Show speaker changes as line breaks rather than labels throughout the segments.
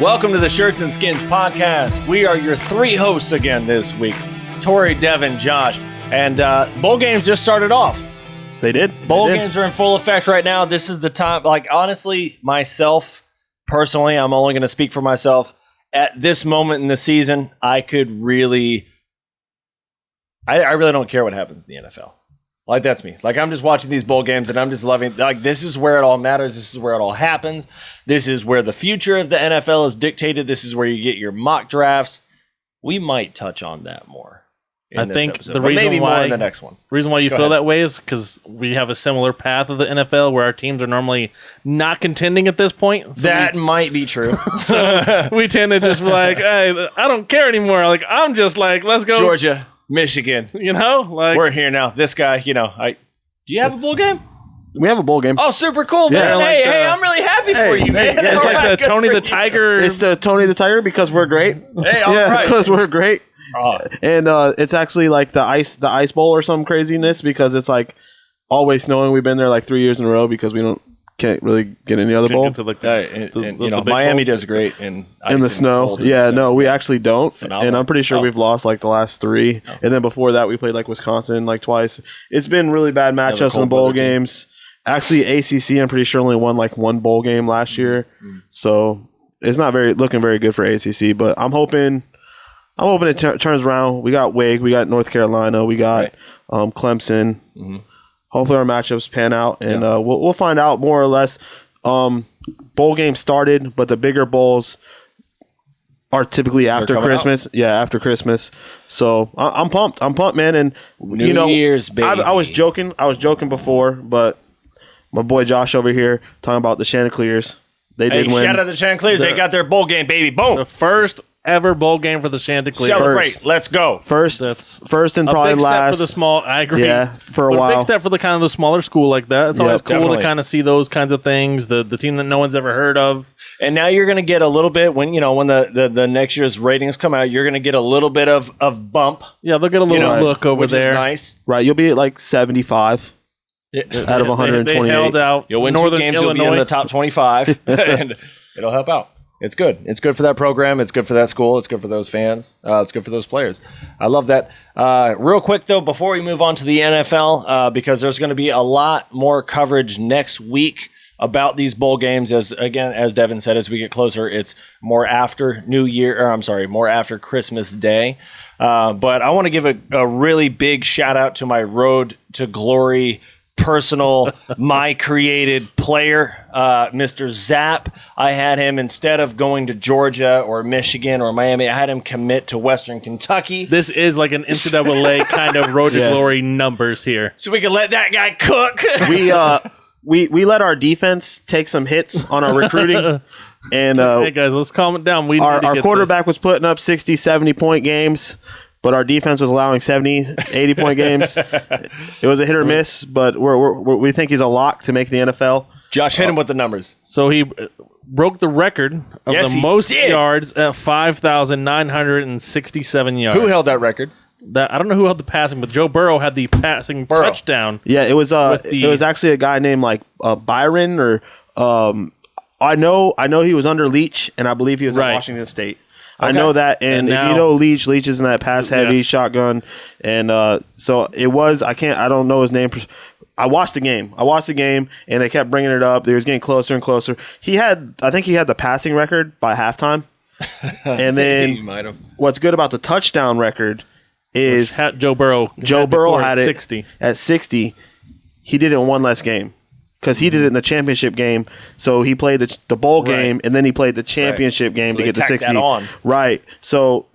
Welcome to the Shirts and Skins podcast. We are your three hosts again this week. Tori, Devin, Josh. And bowl games just started off.
They did.
Bowl games are in full effect right now. This is the time. Like, honestly, myself, personally, I'm only going to speak for myself. At this moment in the season, I could really... I really don't care what happens in the NFL. Like, that's me. Like, I'm just watching these bowl games, and I'm just loving... Like, this is where it all matters. This is where it all happens. This is where the future of the NFL is dictated. This is where you get your mock drafts. We might touch on that more.
I think
episode,
the reason
maybe
why
more in the next one.
Reason why you feel that way is because we have a similar path of the NFL where our teams are normally not contending at this point. So
that might be true.
So we tend to just be like, hey, I don't care anymore. Like, I'm just like, let's go.
Georgia, Michigan.
You know? Like,
we're here now. This guy, do you have a bowl game?
We have a bowl game.
Oh, super cool, man.
Yeah,
Hey, I'm really happy for you, man.
yeah,
it's
All
like
right,
the Tony
good
the
for you.
Tiger.
It's the Tony the Tiger because we're great.
Hey, all right.
because we're great.
Oh.
And it's actually like the ice bowl or some craziness because it's like always snowing. We've been there like 3 years in a row because we can't really get any other bowl
To like
And,
the big
Miami
bowls.
does great in
in the snow. Yeah, no, we actually don't.
Phenomenal.
And I'm pretty sure we've lost like the last three.
Oh.
And then before that, we played like Wisconsin like twice. It's been really bad matchups in the
cold
bowl
weather team.
games. Actually, ACC, I'm pretty sure only won like one bowl game last year. So it's not looking very good for ACC. But I'm hoping it turns around. We got Wake, we got North Carolina, we got Clemson. Hopefully our matchups pan out, and we'll find out more or less. Bowl games started, but the bigger bowls are typically after Christmas.
out.
Yeah, after Christmas. So I'm pumped. I'm pumped, man. And
New Year's, baby.
I was joking. Before, but my boy Josh over here talking about the Chanticleers. They did win.
Shout out to the Chanticleers. They got their bowl game, baby. Boom.
The first ever bowl game for the Chanticleers.
Celebrate. Let's go.
First and
a
probably
big step
last.
for the small. I agree.
Yeah, for a
But
while.
a big step for the kind of the smaller school like that. It's always cool
definitely.
to kind of see those kinds of things. The team that no one's ever heard of.
And now you're going to get a little bit when the next year's ratings come out. You're going to get a little bit of bump.
Yeah, they'll get a little look over
which
there.
is nice.
Right, you'll be at like 75 out of 128.
They held out.
You'll win
Northern
2 games.
Illinois.
You'll be in the top 25, and it'll help out. It's good. It's good for that program. It's good for that school. It's good for those fans. It's good for those players. I love that. Real quick, though, before we move on to the NFL, because there's going to be a lot more coverage next week about these bowl games. As Devin said, as we get closer, it's more after more after Christmas Day. But I want to give a really big shout out to my Road to Glory personal, my created player, Mr. Zapp. I had him, instead of going to Georgia or Michigan or Miami, I had him commit to Western Kentucky.
This is like an NCAA kind of Road to Glory numbers here.
So we can let that guy cook.
We let our defense take some hits on our recruiting. And
Hey, guys, let's calm it down.
our quarterback was putting up 60, 70-point games, but our defense was allowing 70, 80-point games. It was a hit or miss, but we think he's a lock to make the NFL.
Josh, hit him with the numbers.
So he broke the record of
Yes,
the
he
most
did.
yards at 5,967 yards.
Who held that record?
I don't know who held the passing, but Joe Burrow had the passing touchdown.
Yeah, it was actually a guy named like Byron or I know he was under Leach, and I believe he was at Washington State. I know that, and if you know Leach is in that pass heavy shotgun, and so it was. I don't know his name. I watched the game, and they kept bringing it up. They was getting closer and closer. I think he had the passing record by halftime, and then
He might have.
what's good about the touchdown record is
Joe Burrow.
Had it
60.
at 60. He did it in one less game. Because he did it in the championship game, so he played the bowl game, and then he played the championship game to get to 60.
That on.
Right. So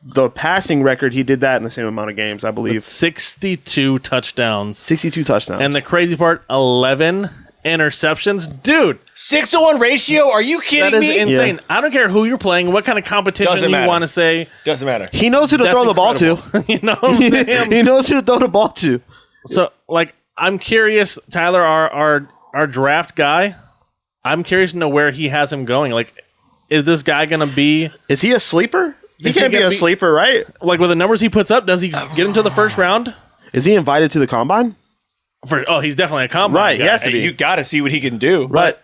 the passing record, he did that in the same amount of games, I believe.
62 touchdowns.
62 touchdowns.
And the crazy part, 11 interceptions. Dude,
6-to-1 ratio? Are you kidding
that is
me?
insane.
Yeah.
I don't care who you're playing, what kind of competition
Doesn't
you
matter.
want to say.
Doesn't matter.
he knows who to
That's
throw the ball to.
you know what I'm saying?
He knows who to throw the ball to.
So, like, I'm curious, Tyler, our draft guy, I'm curious to know where he has him going. Like, is this guy going to be...
Is he a sleeper? He
Is he
can't be
gonna
a
be-
sleeper, right?
Like, with the numbers he puts up, does he get into the first round?
Is he invited to the combine?
He's definitely a combine
Right,
guy.
he has to
Hey,
be.
you got to see what he can do.
Right.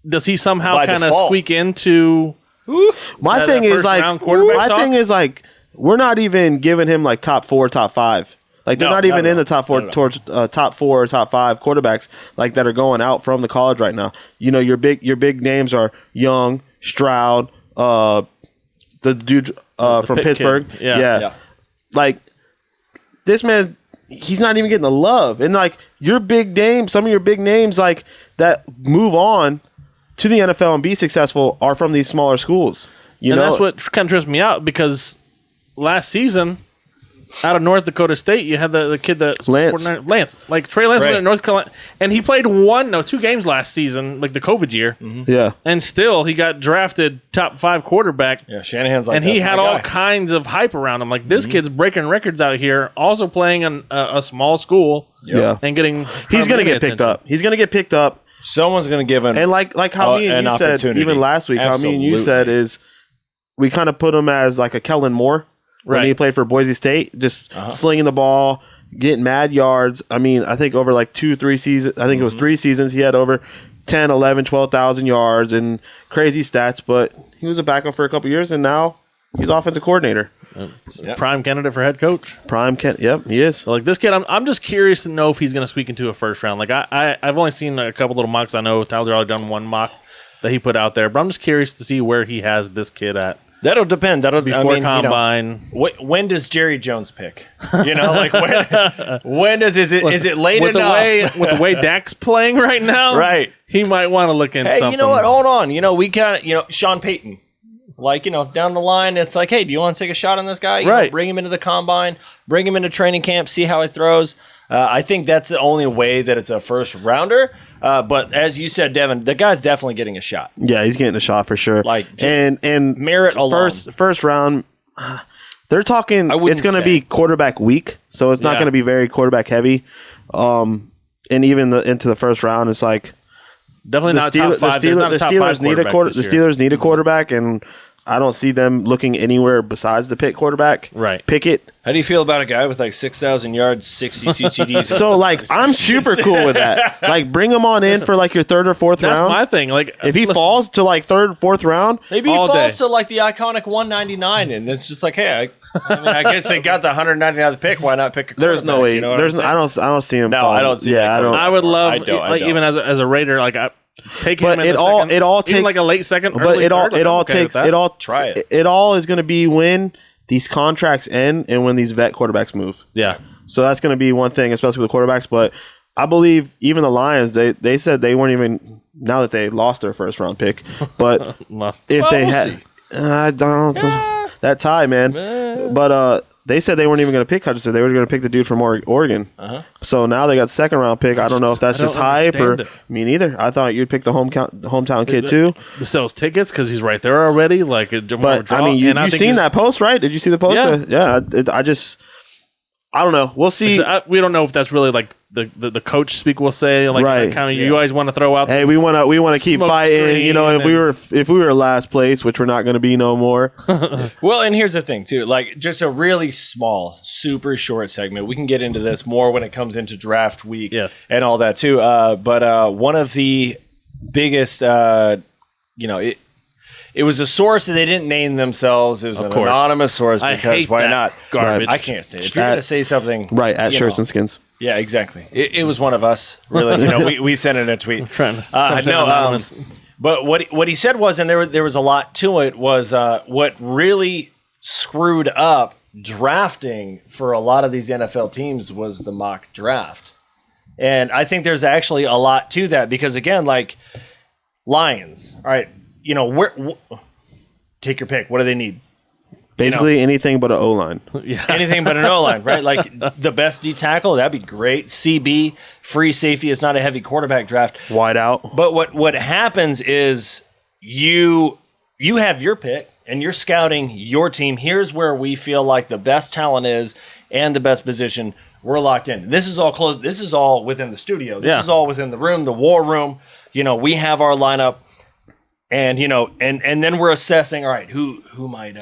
Does he somehow
By
kind of
default.
squeak into
My thing is like, we're not even giving him like top 4, top 5. Like they're not even in the top 4 towards top 4 or top 5 quarterbacks like that are going out from the college right now. You know, your big names are Young, Stroud, the dude from Pittsburgh. Yeah. Like this man, he's not even getting the love. And like your big names, some of your big names like that move on to the NFL and be successful are from these smaller schools. You know,
that's what kind of trips me out because last season, out of North Dakota State, you had the kid that Lance. Like Trey Lance went to North Carolina, and he played 2 games last season, like the COVID year.
Mm-hmm. Yeah,
and still he got drafted top 5 quarterback.
Yeah, Shanahan's like,
and he had all kinds of hype around him. Like this kid's breaking records out here, also playing in a small school.
Yeah,
and getting
he's going to get picked up. He's going to get picked up.
Someone's going to give him
and like how me and you said even last week. How me and you said is we kind of put him as like a Kellen Moore. When he played for Boise State, just slinging the ball, getting mad yards. I mean, I think over like 2-3 seasons, I think it was 3 seasons, he had over 10, 11, 12,000 yards and crazy stats, but he was a backup for a couple years, and now he's offensive coordinator.
Prime candidate for head coach.
Yep, he is.
So like this kid, I'm just curious to know if he's going to squeak into a first round. Like I've only seen a couple little mocks. I know Tyler's already done one mock that he put out there, but I'm just curious to see where he has this kid at.
That'll depend. That'll
before combine.
When does Jerry Jones pick? You know, like when is it late enough?
With the way Dak's playing right now,
right?
He might want to look into something.
You know what? Hold on. You know, we kind of, Sean Payton. Like, down the line, it's like, hey, do you want to take a shot on this guy? You know, bring him into the combine, bring him into training camp, see how he throws. I think that's the only way that it's a first rounder. But as you said, Devin, the guy's definitely getting a shot.
Yeah, he's getting a shot for sure.
Like,
and
merit alone.
First round, they're talking it's going to be quarterback weak, so it's not going to be very quarterback heavy. And even into the first round, it's like
definitely not top 5. The
Steelers need a quarterback, and I don't see them looking anywhere besides the Pitt quarterback.
Right.
Pickett.
How do you feel about a guy with like 6,000 yards, 60 CTDs?
So, like, I'm super cool with that. Like, bring him on in for, like, your 3rd or 4th round.
That's my thing. Like,
if he falls to, like, 3rd, 4th round,
maybe he falls to, like, the iconic 199, and it's just like, hey, I guess they got the 199th pick. Why not pick a quarterback?
There's no way. I don't see him.
No, I don't see that.
I would love, even as a Raider, like, take him in
it all takes
like a late second.
But it all is going to be when these contracts end and when these vet quarterbacks move.
Yeah.
So that's going to be one thing, especially with the quarterbacks. But I believe even the Lions, they said they weren't even, now that they lost their first round pick, but if they had, I don't know that tie, man. But they said they weren't even going to pick Hutchinson. They were going to pick the dude from Oregon. So now they got second round pick. I don't know if that's just hype or me neither. I thought you'd pick the hometown kid too.
The sells tickets because he's right there already. Like,
but I mean, you've seen that post, right? Did you see the post? Yeah. I don't know. We'll see.
We don't know if that's really like the coach speak will say, like, right. Kind of, you always want to throw out.
Hey, we want to keep fighting. If we were last place, which we're not going to be no more.
Well, and here's the thing too. Like, just a really small, super short segment. We can get into this more when it comes into draft week, and all that too. But one of the biggest, it was a source that they didn't name themselves. It was an anonymous source because why not?
Garbage.
I can't say it. If you're going to say something,
right at Shirts and Skins.
Yeah, exactly. It was one of us. Really, we sent it in a tweet. But what he said was, and there was a lot to it, was what really screwed up drafting for a lot of these NFL teams was the mock draft, and I think there's actually a lot to that because again, like Lions, all right. Take your pick. What do they need?
Basically anything but an O-line.
Anything but an O-line, right? Like the best D tackle, that'd be great. CB, free safety. It's not a heavy quarterback draft.
Wide out.
But what happens is you have your pick and you're scouting your team. Here's where we feel like the best talent is and the best position. We're locked in. This is all closed. This is all within the studio. This is all within the room, the war room. We have our lineup. And and then we're assessing. All right, who might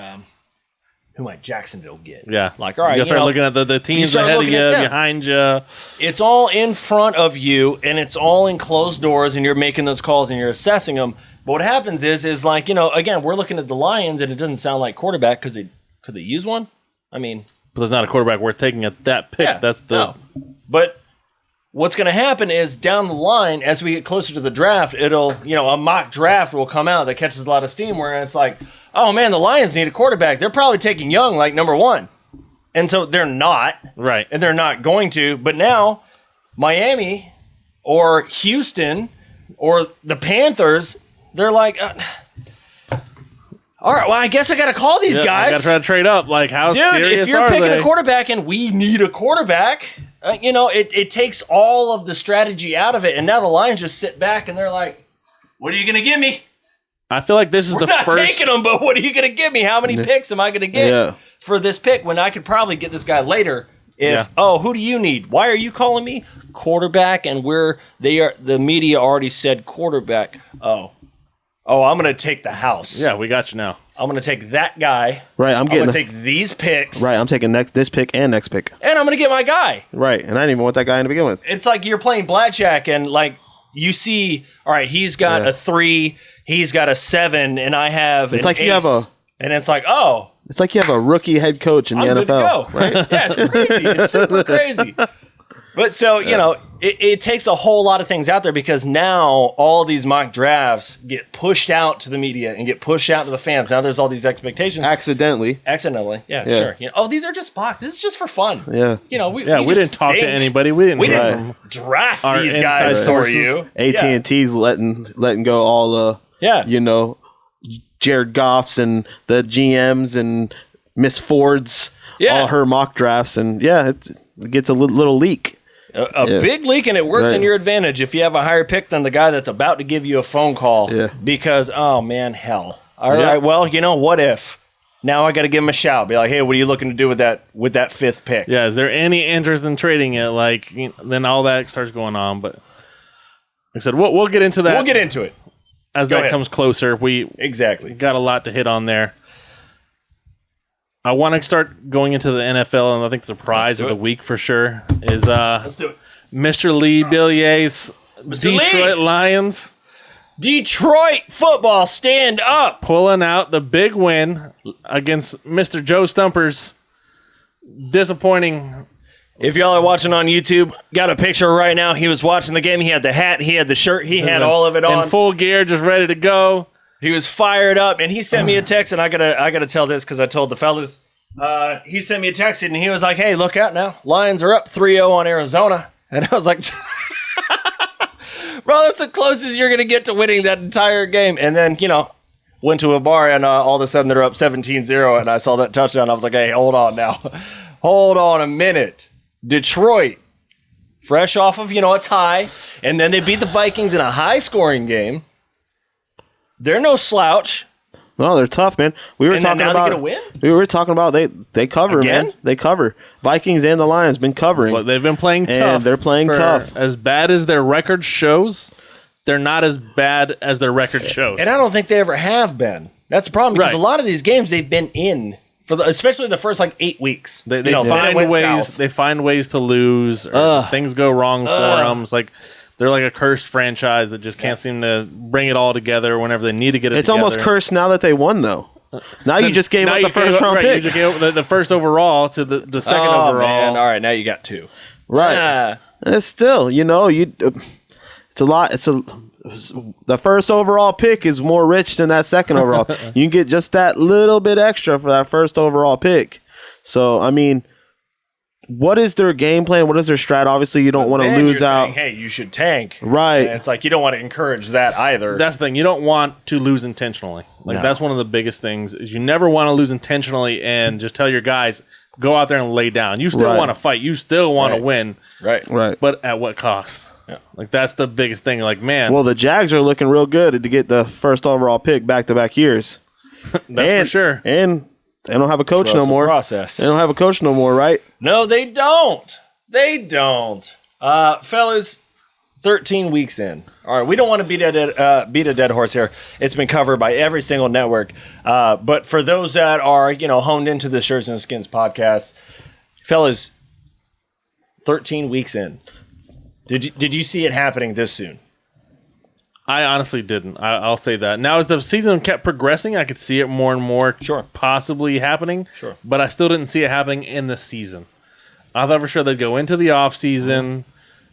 Jacksonville get?
Yeah,
like all right,
you start looking at the teams ahead of you, behind you.
It's all in front of you, and it's all in closed doors, and you're making those calls and you're assessing them. But what happens is like, again, we're looking at the Lions, and it doesn't sound like quarterback because could they use one? I mean,
but there's not a quarterback worth taking at that pick.
Yeah,
That's
no. But what's going to happen is down the line, as we get closer to the draft, a mock draft will come out that catches a lot of steam where it's like, oh man, the Lions need a quarterback. They're probably taking Young like number 1. And so they're not.
Right.
And they're not going to. But now Miami or Houston or the Panthers, they're like, all right, well, I guess I got to call these guys.
I got to try to trade up. Like, how
serious are they? Dude, if you're picking a quarterback and we need a quarterback, it takes all of the strategy out of it. And now the Lions just sit back and they're like, what are you going to give me?
I feel like this is
We're not taking them, but what are you going to give me? How many picks am I going to get for this pick when I could probably get this guy later? Who do you need? Why are you calling me quarterback? And the media already said quarterback. I'm going to take the house.
Yeah, we got you now.
I'm going to take that guy.
Right, I'm going
to take these picks.
Right, I'm taking this pick and next pick.
And I'm going to get my guy.
Right, and I didn't even want that guy to begin with.
It's like you're playing blackjack and like you see, all right, he's got a 3, he's got a 7, and I have
it's like
ace.
You have a.
And it's like, oh.
It's like you have a rookie head coach in the NFL.
Good to go. Right? Yeah, it's crazy. It's super crazy. But so, it takes a whole lot of things out there because now all these mock drafts get pushed out to the media and get pushed out to the fans. Now there's all these expectations.
Accidentally.
Yeah. Sure. These are just mock. This is just for fun.
Yeah.
We didn't talk to anybody. We didn't
draft these guys for you.
AT&T's letting go all Jared Goff's and the GMs and Miss Ford's all her mock drafts, and it gets a little leak.
A big leak, and it works in your advantage if you have a higher pick than the guy that's about to give you a phone call.
Yeah.
Because, oh man, hell. All right, well, what if? Now I got to give him a shout. Be like, hey, what are you looking to do with that 5th pick?
Yeah, is there any interest in trading it? Like, then all that starts going on. But like I said, we'll get into that.
We'll get into it.
As that comes closer. We
got
a lot to hit on there. I want to start going into the NFL, and I think the surprise of the week for sure is
Let's do it.
Mr. Lee Billier's Detroit Lions.
Detroit football, stand up.
Pulling out the big win against Mr. Joe Stumper's disappointing.
If y'all are watching on YouTube, got a picture right now. He was watching the game. He had the hat. He had the shirt. He had all of it on.
In full gear, just ready to go.
He was fired up, and he sent me a text, and I gotta tell this because I told the fellas. He sent me a text, and he was like, hey, look out now. Lions are up 3-0 on Arizona. And I was like, bro, that's the closest you're going to get to winning that entire game. And then, went to a bar, and all of a sudden they're up 17-0, and I saw that touchdown. I was like, hey, hold on now. Hold on a minute. Detroit, fresh off of, a tie, and then they beat the Vikings in a high-scoring game. They're no slouch.
No, they're tough, man. We were talking about.
They're gonna win?
We were talking about they cover,
Again?
man. They cover. Vikings and the Lions been covering.
Well, they've been playing tough.
And they're playing tough.
As bad as their record shows, they're not as bad as their record shows.
And I don't think they ever have been. That's the problem because a lot of these games they've been in for especially the first 8 weeks.
They find ways. South. They find ways to lose. Or things go wrong for them. It's like. They're like a cursed franchise that just can't seem to bring it all together whenever they need to get it
It's
together.
almost cursed now that they won, though. Now you just gave up the first round pick.
You just gave up the first overall to the second overall.
Man. All right, now you got 2.
Right. It's still, it's a lot. The first overall pick is more rich than that second overall. You can get just that little bit extra for that first overall pick. So, I mean, what is their game plan? What is their strat? Obviously, you don't want to lose out.
Saying, hey, you should tank.
Right.
And it's like you don't want to encourage that either.
That's the thing. You don't want to lose intentionally. That's one of the biggest things is you never want to lose intentionally and just tell your guys, go out there and lay down. You still want to fight. You still want to win.
Right.
But at what cost? Yeah. That's the biggest thing. Man.
Well, the Jags are looking real good to get the first overall pick back-to-back years.
That's for sure.
And they don't have a coach no more.
Process.
They don't have a coach no more, right?
No, they don't. Fellas, 13 weeks in. All right, we don't want to beat a dead horse here. It's been covered by every single network. But for those that are, honed into the Shirts and Skins podcast, fellas, 13 weeks in. Did you see it happening this soon?
I honestly didn't. I'll say that. Now, as the season kept progressing, I could see it more and more possibly happening.
Sure.
But I still didn't see it happening in the season. I thought for sure they'd go into the offseason,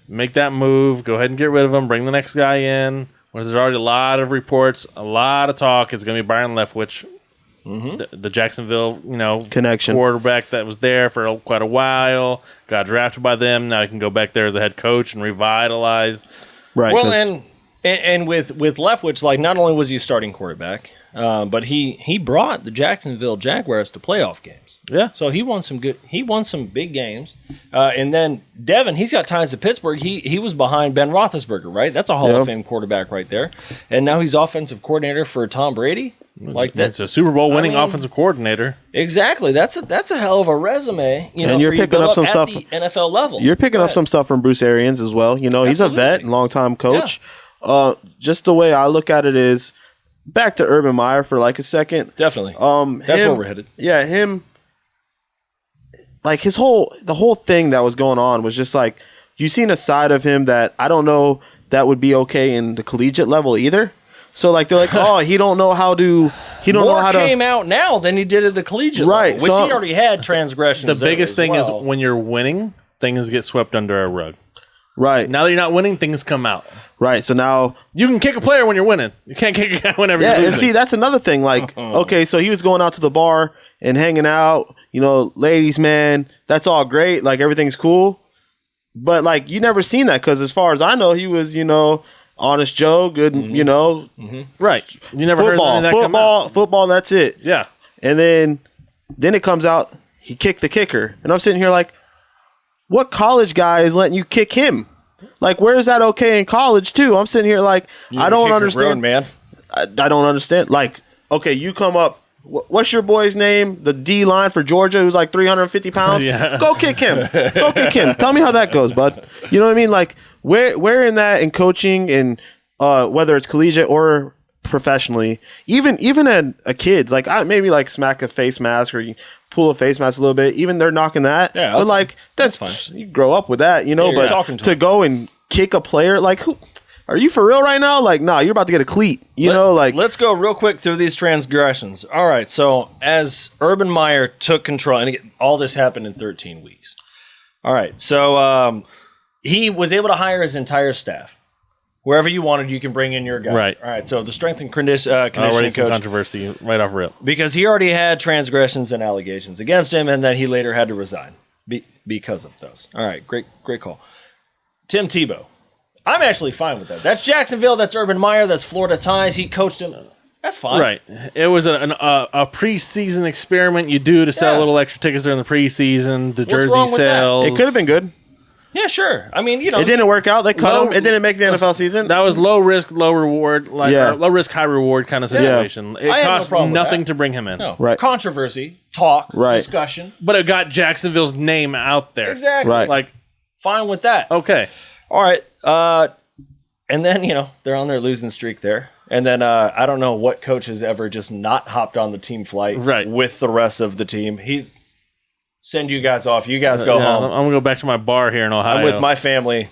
make that move, go ahead and get rid of him, bring the next guy in. Where there's already a lot of reports, a lot of talk. It's going to be Byron Leftwich, the Jacksonville,
connection
quarterback that was there for quite a while, got drafted by them. Now he can go back there as the head coach and revitalize.
Right.
Well, and with Leftwich, like, not only was he a starting quarterback, but he brought the Jacksonville Jaguars to playoff games.
Yeah.
So he won some big games. And then Devin, he's got ties to Pittsburgh. He was behind Ben Roethlisberger, right? That's a Hall of Fame quarterback right there. And now he's offensive coordinator for Tom Brady. Like, that's
a Super Bowl winning offensive coordinator.
Exactly. That's a hell of a resume.
And you're picking up some stuff
at the NFL level.
You're picking up some stuff from Bruce Arians as well. He's a vet, longtime coach. Yeah. Just the way I look at it is, back to Urban Meyer for like a second.
Definitely. That's where we're headed.
Yeah, him. Like, the whole thing that was going on was just like, you seen a side of him that I don't know that would be okay in the collegiate level either. So, like, they're like, oh, he don't know how to. More
came out now than he did at the collegiate level, which he already had transgressions.
The biggest thing is when you're winning, things get swept under a rug.
Right.
Now that you're not winning, things come out.
Right. So now
you can kick a player when you're winning. You can't kick a guy whenever you're losing.
And see, that's another thing. Like, okay, so he was going out to the bar and hanging out, ladies, man, that's all great. Like, everything's cool. But, like, you never seen that because, as far as I know, he was, honest Joe, good,
Right. You never heard that
football, that's it.
Yeah.
And then it comes out, he kicked the kicker. And I'm sitting here like, what college guy is letting you kick him? Like, where is that okay in college, too? I'm sitting here like, I don't understand.
Man.
I don't understand. Like, okay, you come up, what's your boy's name? The D line for Georgia, who's like 350 pounds.
Yeah.
Go kick him. Go kick him. Tell me how that goes, bud. You know what I mean? Like, where in that, in coaching, and whether it's collegiate or professionally, even at a kid's, like, I maybe like smack a face mask or you pull a face mask a little bit. Even they're knocking that. Yeah, but like that's fine. You grow up with that, but to go and kick a player, like, who? Are you for real right now? Like, nah, you're about to get a cleat. Let's
go real quick through these transgressions. All right, so as Urban Meyer took control, and all this happened in 13 weeks. All right, so he was able to hire his entire staff. Wherever you wanted, you can bring in your guys.
Right.
All right, so the strength and conditioning
already
coach.
Controversy right off rip.
Because he already had transgressions and allegations against him, and then he later had to resign because of those. All right, great call. Tim Tebow. I'm actually fine with that. That's Jacksonville. That's Urban Meyer. That's Florida ties. He coached him. That's fine.
Right. It was a preseason experiment you do to sell a little extra tickets during the preseason. The jersey sales.
It could have been good.
Yeah, sure. I mean,
it didn't work out. They cut him. It didn't make the NFL season.
That was low risk, low reward, low risk, high reward kind of situation.
Yeah.
It cost nothing to bring him in.
No. Right. Controversy, talk, discussion.
But it got Jacksonville's name out there.
Exactly.
Right.
Like, fine with that.
Okay.
All right. And then, they're on their losing streak there. And then I don't know what coach has ever just not hopped on the team flight with the rest of the team. Send you guys off. You guys go home.
I'm going to go back to my bar here in Ohio.
I'm with my family.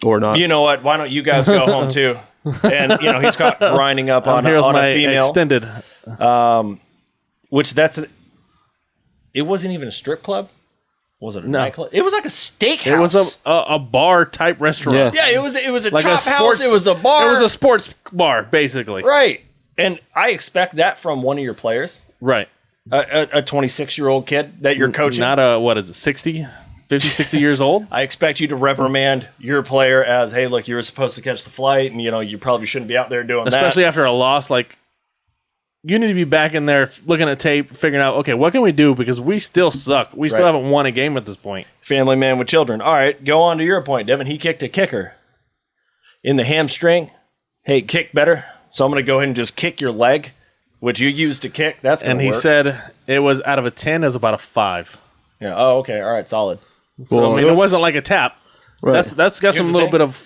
Or not.
You know what? Why don't you guys go home too? And, he's caught grinding up on a female.
Extended.
Which it wasn't even a strip club. Was it a nightclub? It was like a steakhouse.
It was a bar type restaurant.
Yeah, it was a like chop house. It was a bar.
It was a sports bar, basically.
Right. And I expect that from one of your players.
Right.
A 26-year-old kid that you're coaching.
Not 60 years old?
I expect you to reprimand your player as, hey, look, you were supposed to catch the flight, and, you probably shouldn't be out there doing
Especially after a loss, like, you need to be back in there looking at tape, figuring out, okay, what can we do? Because we still suck. We still haven't won a game at this point.
Family man with children. All right, go on to your point, Devin. He kicked a kicker in the hamstring. Hey, kick better. So I'm going to go ahead and just kick your leg, which you used to kick. That's going to work.
And he said it was out of a 10, it was about a 5.
Yeah. Oh, okay. All right. Solid.
So, it wasn't like a tap. Right. That's got some little bit of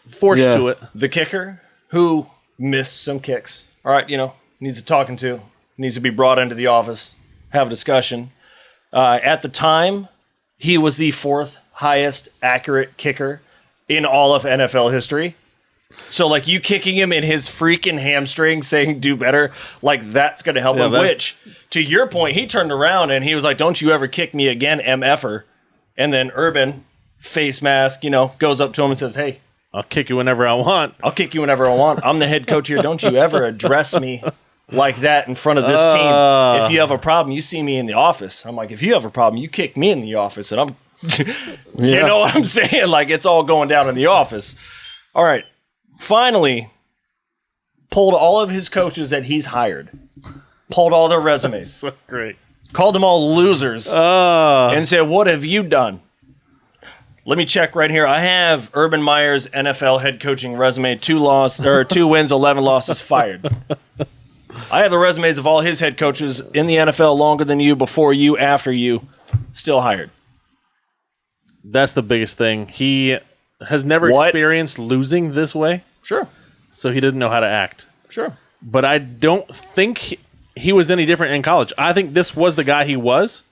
force to it.
The kicker who missed some kicks. All right, needs a talking to, needs to be brought into the office, have a discussion. At the time, he was the 4th highest accurate kicker in all of NFL history. So, like, you kicking him in his freaking hamstring, saying do better, like, that's going to help him. Which, to your point, he turned around and he was like, don't you ever kick me again, MFer. And then Urban, face mask, goes up to him and says, hey,
I'll kick you whenever I want.
I'll kick you whenever I want. I'm the head coach here. Don't you ever address me like that in front of this team. If you have a problem, you see me in the office. I'm like, if you have a problem, you kick me in the office. And I'm, you know what I'm saying? Like, it's all going down in the office. All right. Finally, pulled all of his coaches that he's hired. Pulled all their resumes.
So great.
Called them all losers. And said, what have you done? Let me check right here. I have Urban Meyer's NFL head coaching resume: 2 wins, 11 losses, fired. I have the resumes of all his head coaches in the NFL longer than you, before you, after you, still hired.
That's the biggest thing. He has never experienced losing this way.
Sure.
So he doesn't know how to act.
Sure.
But I don't think he was any different in college. I think this was the guy he was.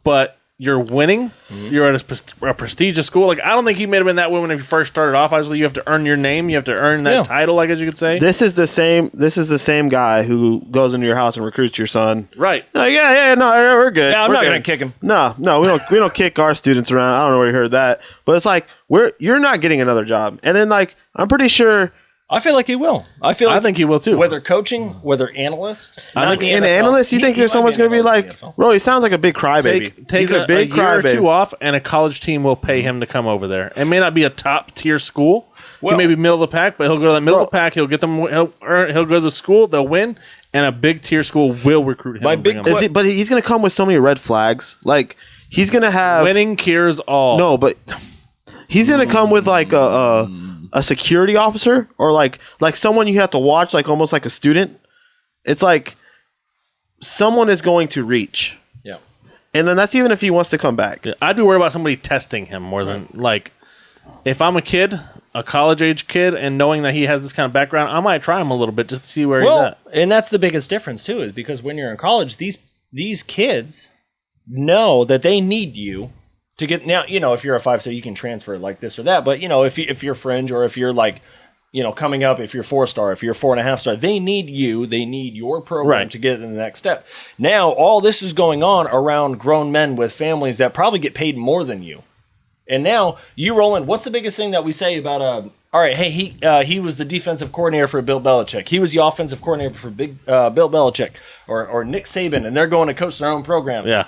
But you're winning. Mm-hmm. You're at a prestigious school. Like, I don't think he may have been that way when he first started off. Obviously, you have to earn your name. You have to earn that title, I guess you could say.
This is the same guy who goes into your house and recruits your son.
Right.
No, we're good.
Yeah, I'm
we're
not
good.
gonna kick him.
No, we don't kick our students around. I don't know where you heard that, but it's like you're not getting another job. And then, like, I'm pretty sure.
I feel like he will. I
think he will too.
Whether coaching, whether analyst.
I think an analyst, you think someone's going to be like, bro, he sounds like a big crybaby.
Take a big year or two off, and a college team will pay him to come over there. It may not be a top tier school. He may be middle of the pack, but he'll go to that middle of the pack. He'll get them. He'll go to the school. They'll win, and a big tier school will recruit him.
But he's going to come with so many red flags. Like, he's going to have
winning cures all.
No, but he's going to come with like a security officer, or like someone you have to watch, like almost like a student. It's like someone is going to reach.
Yeah.
And then that's even if he wants to come back.
Yeah, I'd be worried about somebody testing him more than, like, if I'm a kid, a college age kid, and knowing that he has this kind of background, I might try him a little bit just to see where he's at.
And that's the biggest difference too, is because when you're in college, these kids know that they need you to get. Now, if you're a 5-star, you can transfer like this or that. But, if you're fringe, or if you're like, coming up, if you're 4-star, if you're 4.5-star, they need you. They need your program to get to the next step. Now, all this is going on around grown men with families that probably get paid more than you. And now you roll in. What's the biggest thing that we say about, all right, hey, he was the defensive coordinator for Bill Belichick. He was the offensive coordinator for Bill Belichick or Nick Saban, and they're going to coach their own program.
Yeah.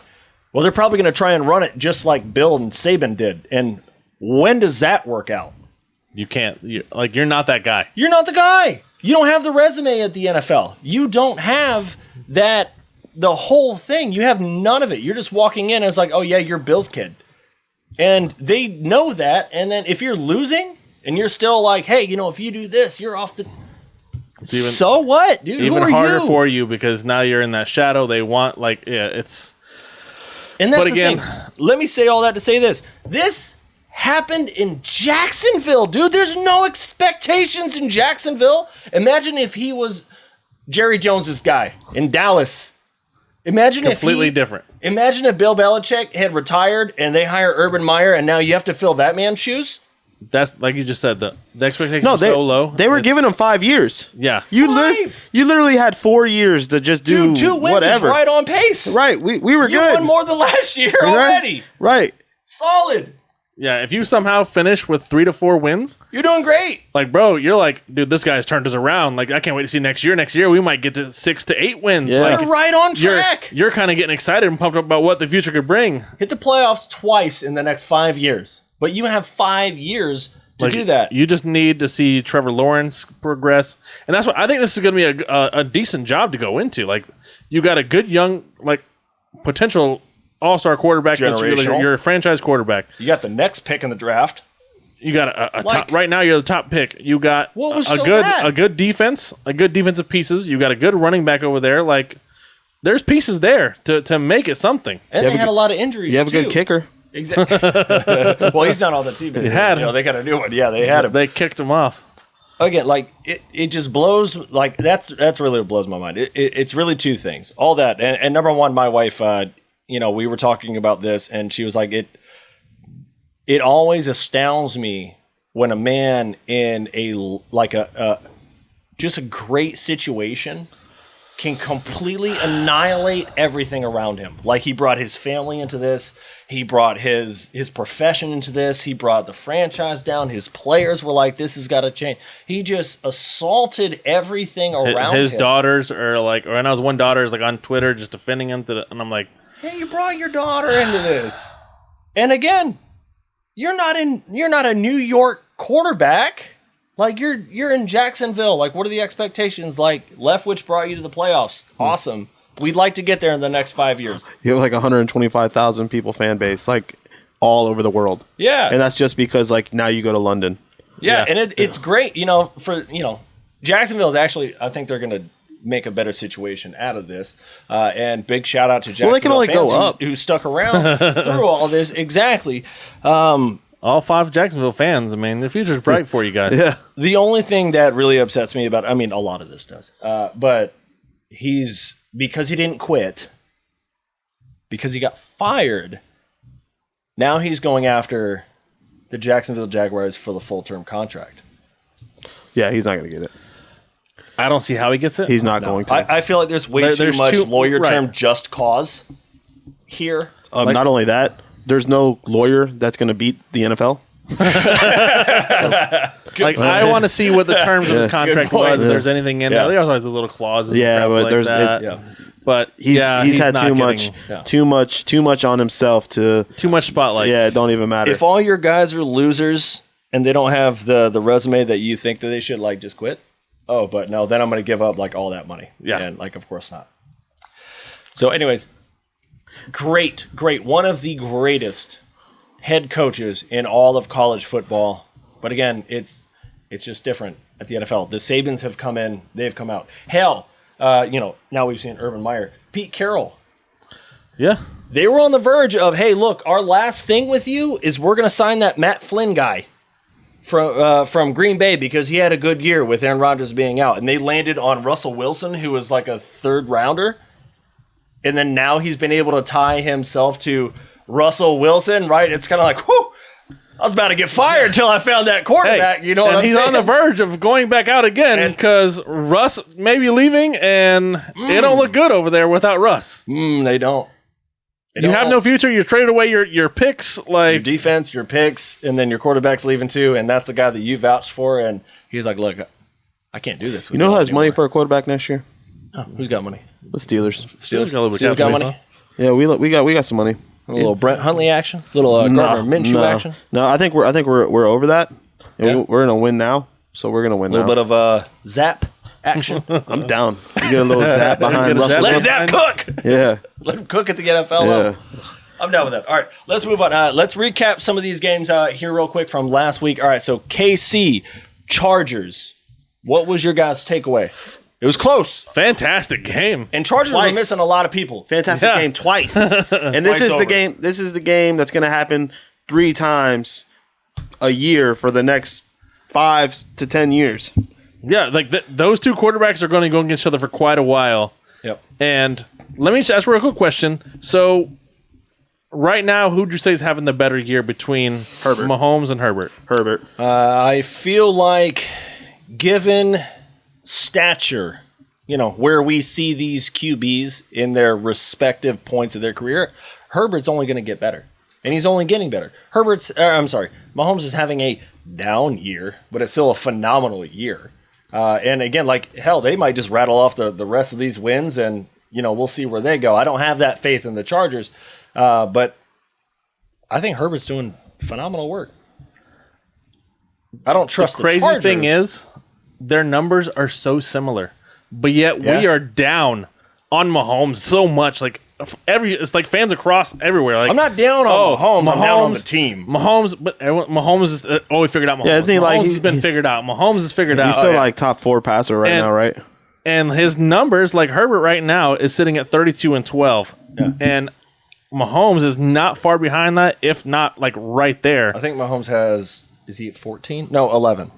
Well, they're probably going to try and run it just like Bill and Saban did. And when does that work out?
You can't. You're not that guy.
You're not the guy. You don't have the resume at the NFL. You don't have that, the whole thing. You have none of it. You're just walking in as like, oh, yeah, you're Bill's kid. And they know that. And then if you're losing and you're still like, hey, if you do this, you're off the... So what, dude?
Even harder for you, because now you're in that shadow. They want, it's...
And that's the thing. Let me say all that to say this. This happened in Jacksonville, dude. There's no expectations in Jacksonville. Imagine if he was Jerry Jones's guy in Dallas. Imagine
completely different.
Imagine if Bill Belichick had retired and they hire Urban Meyer, and now you have to fill that man's shoes.
That's like you just said. The expectation was so low.
They were giving him 5 years.
Yeah,
you literally had 4 years to just do
2 wins
whatever.
Is right on pace.
Right, we were good.
You won more than last year already.
Right,
solid.
Yeah, if you somehow finish with 3 to 4 wins,
you're doing great.
Like, bro, you're like, dude, this guy's turned us around. Like, I can't wait to see next year. Next year, we might get to 6 to 8 wins.
Yeah.
Like,
you're right on track.
You're kind of getting excited and pumped up about what the future could bring.
Hit the playoffs twice in the next 5 years, but you have 5 years to do that.
You just need to see Trevor Lawrence progress, and that's what I think. This is going to be a decent job to go into. Like, you got a good young, like, potential all-star quarterback. You're a franchise quarterback.
You got the next pick in the draft.
You got a top, right now. You're the top pick. You got a good defense, a good defensive pieces. You got a good running back over there. Like, there's pieces there to make it something.
And they had a lot of injuries.
You have a good kicker.
Exactly. Well, he's not on the team.
They had him.
They got a new one. Yeah, they had him.
They kicked him off.
Again, like, it just blows. Like, that's really what blows my mind. It's really two things. All that, and number one, my wife. We were talking about this, and she was like, it always astounds me when a man in just a great situation can completely annihilate everything around him. Like, he brought his family into this. He brought his profession into this. He brought the franchise down. His players were like, this has got to change. He just assaulted everything around
his
him.
Daughters are like, or I know his one daughter is like on Twitter just defending him, and I'm like,
hey, you brought your daughter into this. And again, you're not a New York quarterback. Like, you're in Jacksonville. Like, what are the expectations? Like, Leftwich brought you to the playoffs. Awesome. We'd like to get there in the next 5 years.
You have like 125,000 people fan base, like all over the world.
Yeah.
And that's just because like now you go to London.
Yeah, and it's great, Jacksonville is actually, I think they're going to make a better situation out of this. And big shout out to Jacksonville
they can only
fans
go up.
who stuck around through all this. Exactly.
all 5 Jacksonville fans. I mean, the future's bright for you guys.
Yeah.
The only thing that really upsets me about, a lot of this does, but because he didn't quit, because he got fired, now he's going after the Jacksonville Jaguars for the full-term contract.
Yeah, he's not going to get it.
I don't see how he gets it.
He's not going to.
I feel like there's too much lawyer term just cause here.
Not only that, there's no lawyer that's going to beat the NFL.
I want to see what the terms of his contract was. If there's anything in there, there's always those little clauses.
Yeah, but there's
that. But
he's had too much on himself to
too much spotlight.
Yeah, it don't even matter.
If all your guys are losers and they don't have the resume that you think that they should, like, just quit. Oh, but no, then I'm going to give up like all that money.
Yeah,
and like, of course not. So, anyways, great. One of the greatest head coaches in all of college football. But again, it's just different at the NFL. The Sabans have come in, they've come out. Hell, now we've seen Urban Meyer, Pete Carroll.
Yeah.
They were on the verge of, hey, look, our last thing with you is we're going to sign that Matt Flynn guy from Green Bay because he had a good year with Aaron Rodgers being out. And they landed on Russell Wilson, who was like a third rounder. And then now he's been able to tie himself to Russell Wilson, right? It's kind of like, whew, I was about to get fired until I found that quarterback.
Hey,
you know what I'm
he's
saying?
on the verge of going back out again because Russ may be leaving, and it don't look good over there without Russ.
They don't.
You have no future. You traded away your picks, like
your defense, your picks, and then your quarterback's leaving too, and that's the guy that you vouched for. And he's like, "Look, I can't do this."
You know who has money for a quarterback next year?
Oh, who's got money?
The Steelers.
Steelers
got money.
Yeah, we got some money.
A little Brent Huntley action, a little Gardner Minshew action.
No, I think we're over that. Yeah. We're gonna win now, so we're gonna win.
A little bit of Zapp action.
I'm down. You get a little Zapp behind Russell.
Let Zapp cook.
Yeah,
let him cook at the NFL level. I'm down with that. All right, let's move on. Let's recap some of these games here real quick from last week. All right, so KC Chargers. What was your guys' takeaway? It was close.
Fantastic game.
And Chargers were missing a lot of people.
Fantastic game twice. And this is the game. This is the game that's going to happen 3 times a year for the next 5 to 10 years.
Yeah, like those 2 quarterbacks are going to go against each other for quite a while.
Yep.
And let me just ask a real quick question. So, right now, who'd you say is having the better year between
Herbert,
Mahomes and Herbert?
Herbert.
I feel like, given stature, where we see these QBs in their respective points of their career, Herbert's only going to get better. And he's only getting better. Mahomes is having a down year, but it's still a phenomenal year. And again, they might just rattle off the rest of these wins and, we'll see where they go. I don't have that faith in the Chargers, but I think Herbert's doing phenomenal work. I don't trust the
crazy
Chargers.
thing is, their numbers are so similar, but yet we are down on Mahomes so much. Like it's like fans across everywhere. Like,
I'm not down on Mahomes. I'm down on the team.
Mahomes is we figured out Mahomes.
Yeah,
Mahomes has been figured out. Mahomes is figured out.
He's still top 4 passer right now, right?
And his numbers, like Herbert right now, is sitting at 32-12, and Mahomes is not far behind that, if not right there.
I think Mahomes is he at 14? No, 11.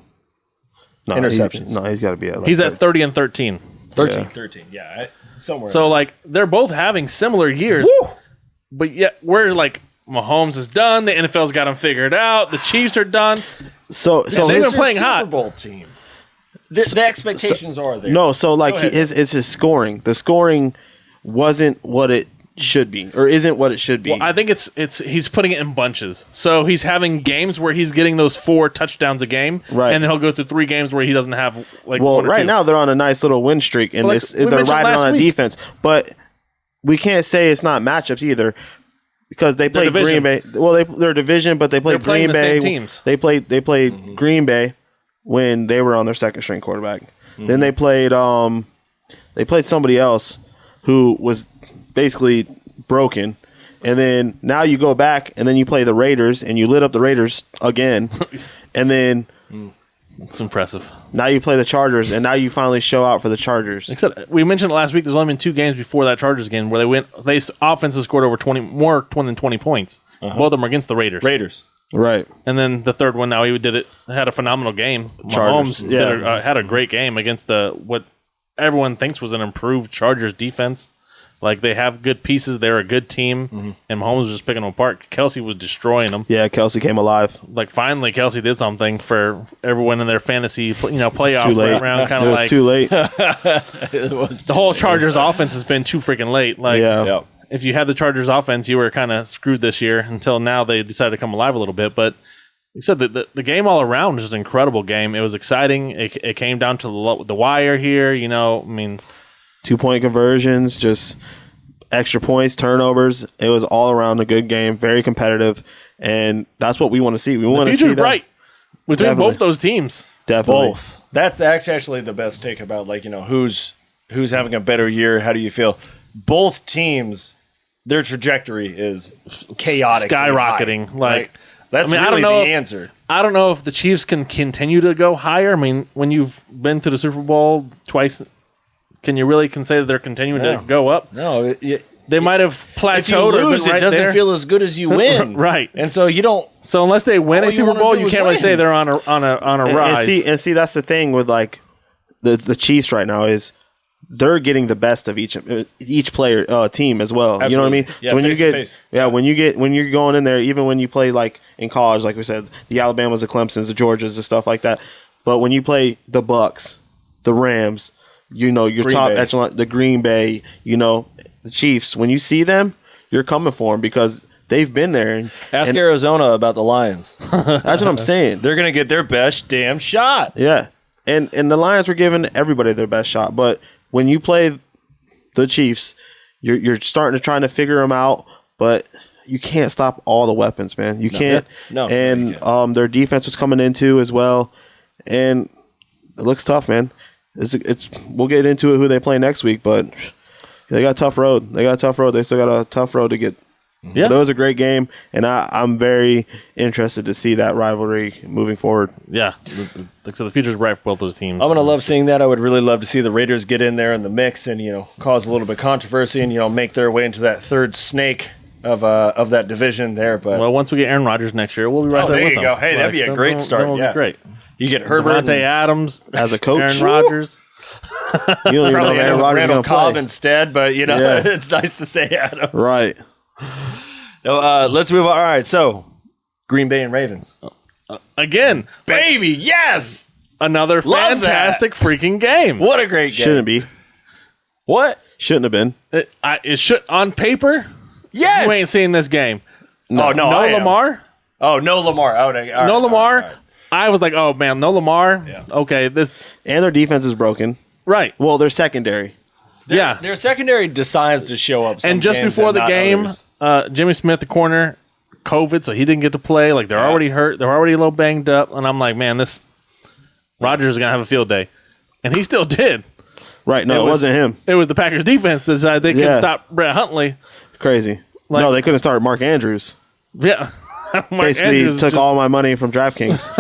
No,
interceptions.
He's got to be at
he's at 30-13.
13, yeah. Somewhere.
So, they're both having similar years.
Woo!
But yet, we're Mahomes is done. The NFL's got him figured out. The Chiefs are done.
So
they've been playing hot.
Super Bowl team. The expectations are there.
No, so like his scoring. The scoring wasn't what it should be, or isn't what it should be.
Well, I think it's he's putting it in bunches. So he's having games where he's getting those 4 touchdowns a game,
right?
And then he'll go through 3 games where he doesn't have like.
Well,
one or
right
two.
now they're on a nice little win streak, and they're riding on a defense. But we can't say it's not matchups either, because they played Green Bay. Well, they're division, but they played Green Bay. They played Green Bay when they were on their second string quarterback. Mm-hmm. Then they played somebody else who was basically broken, and then now you go back and then you play the Raiders and you lit up the Raiders again, and then
it's impressive.
Now you play the Chargers, and now you finally show out for the Chargers.
Except we mentioned it last week. There's only been 2 games before that Chargers game where they offenses scored over 20 than 20 points. Both of them were against the Raiders.
Right.
And then the third one, now he had a phenomenal game.
Chargers,
Mahomes had a great game against what everyone thinks was an improved Chargers defense. Like, they have good pieces. They're a good team. And Mahomes was just picking them apart. Kelsey was destroying them.
Yeah, Kelsey came alive.
Like, finally, Kelsey did something for everyone in their fantasy playoff round. Kind of like,
too late.
The whole Chargers offense has been too freaking late. Like, if you had the Chargers offense, you were kind of screwed this year until now they decided to come alive a little bit. But you said that the game all around was just an incredible game. It was exciting. It came down to the wire here.
2-point conversions, just extra points, turnovers. It was all around a good game, very competitive, and that's what we want to see. We want to see that.
Bright between both those teams.
Definitely.
Both. That's actually the best take about who's having a better year. How do you feel? Both teams, their trajectory is chaotic,
skyrocketing.
High, right? That's really the answer.
I don't know if the Chiefs can continue to go higher. I mean, when you've been to the Super Bowl twice, can you really say that they're continuing to go up?
No,
they might have plateaued.
If you lose, it doesn't feel as good as you win,
right?
And so you don't.
So unless they win a Super Bowl, you can't really say they're on a rise.
And see, that's the thing with like the Chiefs right now is they're getting the best of each player team as well. Absolutely. You know what I mean?
Yeah,
so when you're going in there, even when you play like in college, like we said, the Alabamas, the Clemsons, the Georgias, and stuff like that. But when you play the Bucks, the Rams, your
Green
top
Bay.
echelon, the Green Bay, the Chiefs, when you see them, you're coming for them because they've been there.
Ask Arizona about the Lions.
That's what I'm saying.
They're going to get their best damn shot.
Yeah. And the Lions were giving everybody their best shot. But when you play the Chiefs, you're starting to try to figure them out, but you can't stop all the weapons, man. You can't.
No.
And their defense was coming into as well. And it looks tough, man. We'll get into it who they play next week, but they got a tough road. They still got a tough road to get. Yeah, but it was a great game, and I'm very interested to see that rivalry moving forward.
Yeah, so the future's bright for both those teams.
I'm gonna love seeing that. I would really love to see the Raiders get in there in the mix and cause a little bit of controversy and make their way into that third snake of that division there. But
once we get Aaron Rodgers next year, we'll be right there with them.
There you go. Hey, that'd be a great start.
That'll be great.
You get Herbert,
Devontae Adams
as a coach,
Aaron Rodgers.
You don't even know Aaron Rodgers
Randall Cobb
play.
Instead, but it's nice to say Adams.
Right.
No, let's move on. All right, so Green Bay and Ravens
again,
baby. Yes,
another fantastic freaking game.
What a great game.
Shouldn't be.
What?
Shouldn't have been.
It should on paper.
Yes.
You ain't seen this game.
No,
no Lamar.
Oh, no Lamar. Oh, right,
no Lamar.
Right.
I was like, oh man, no Lamar. Yeah. Okay, this
and their defense is broken.
Right.
Well, their secondary.
Their secondary decides to show up.
And just before the game, Jimmy Smith, the corner, COVID, so he didn't get to play. Like they're already hurt. They're already a little banged up. And I'm like, man, this Rodgers is gonna have a field day, and he still did.
Right. No, it wasn't him.
It was the Packers defense that decided they couldn't stop Brett Huntley.
Crazy. No, they couldn't start Mark Andrews.
Yeah.
Basically
Andrews
took all my money from DraftKings.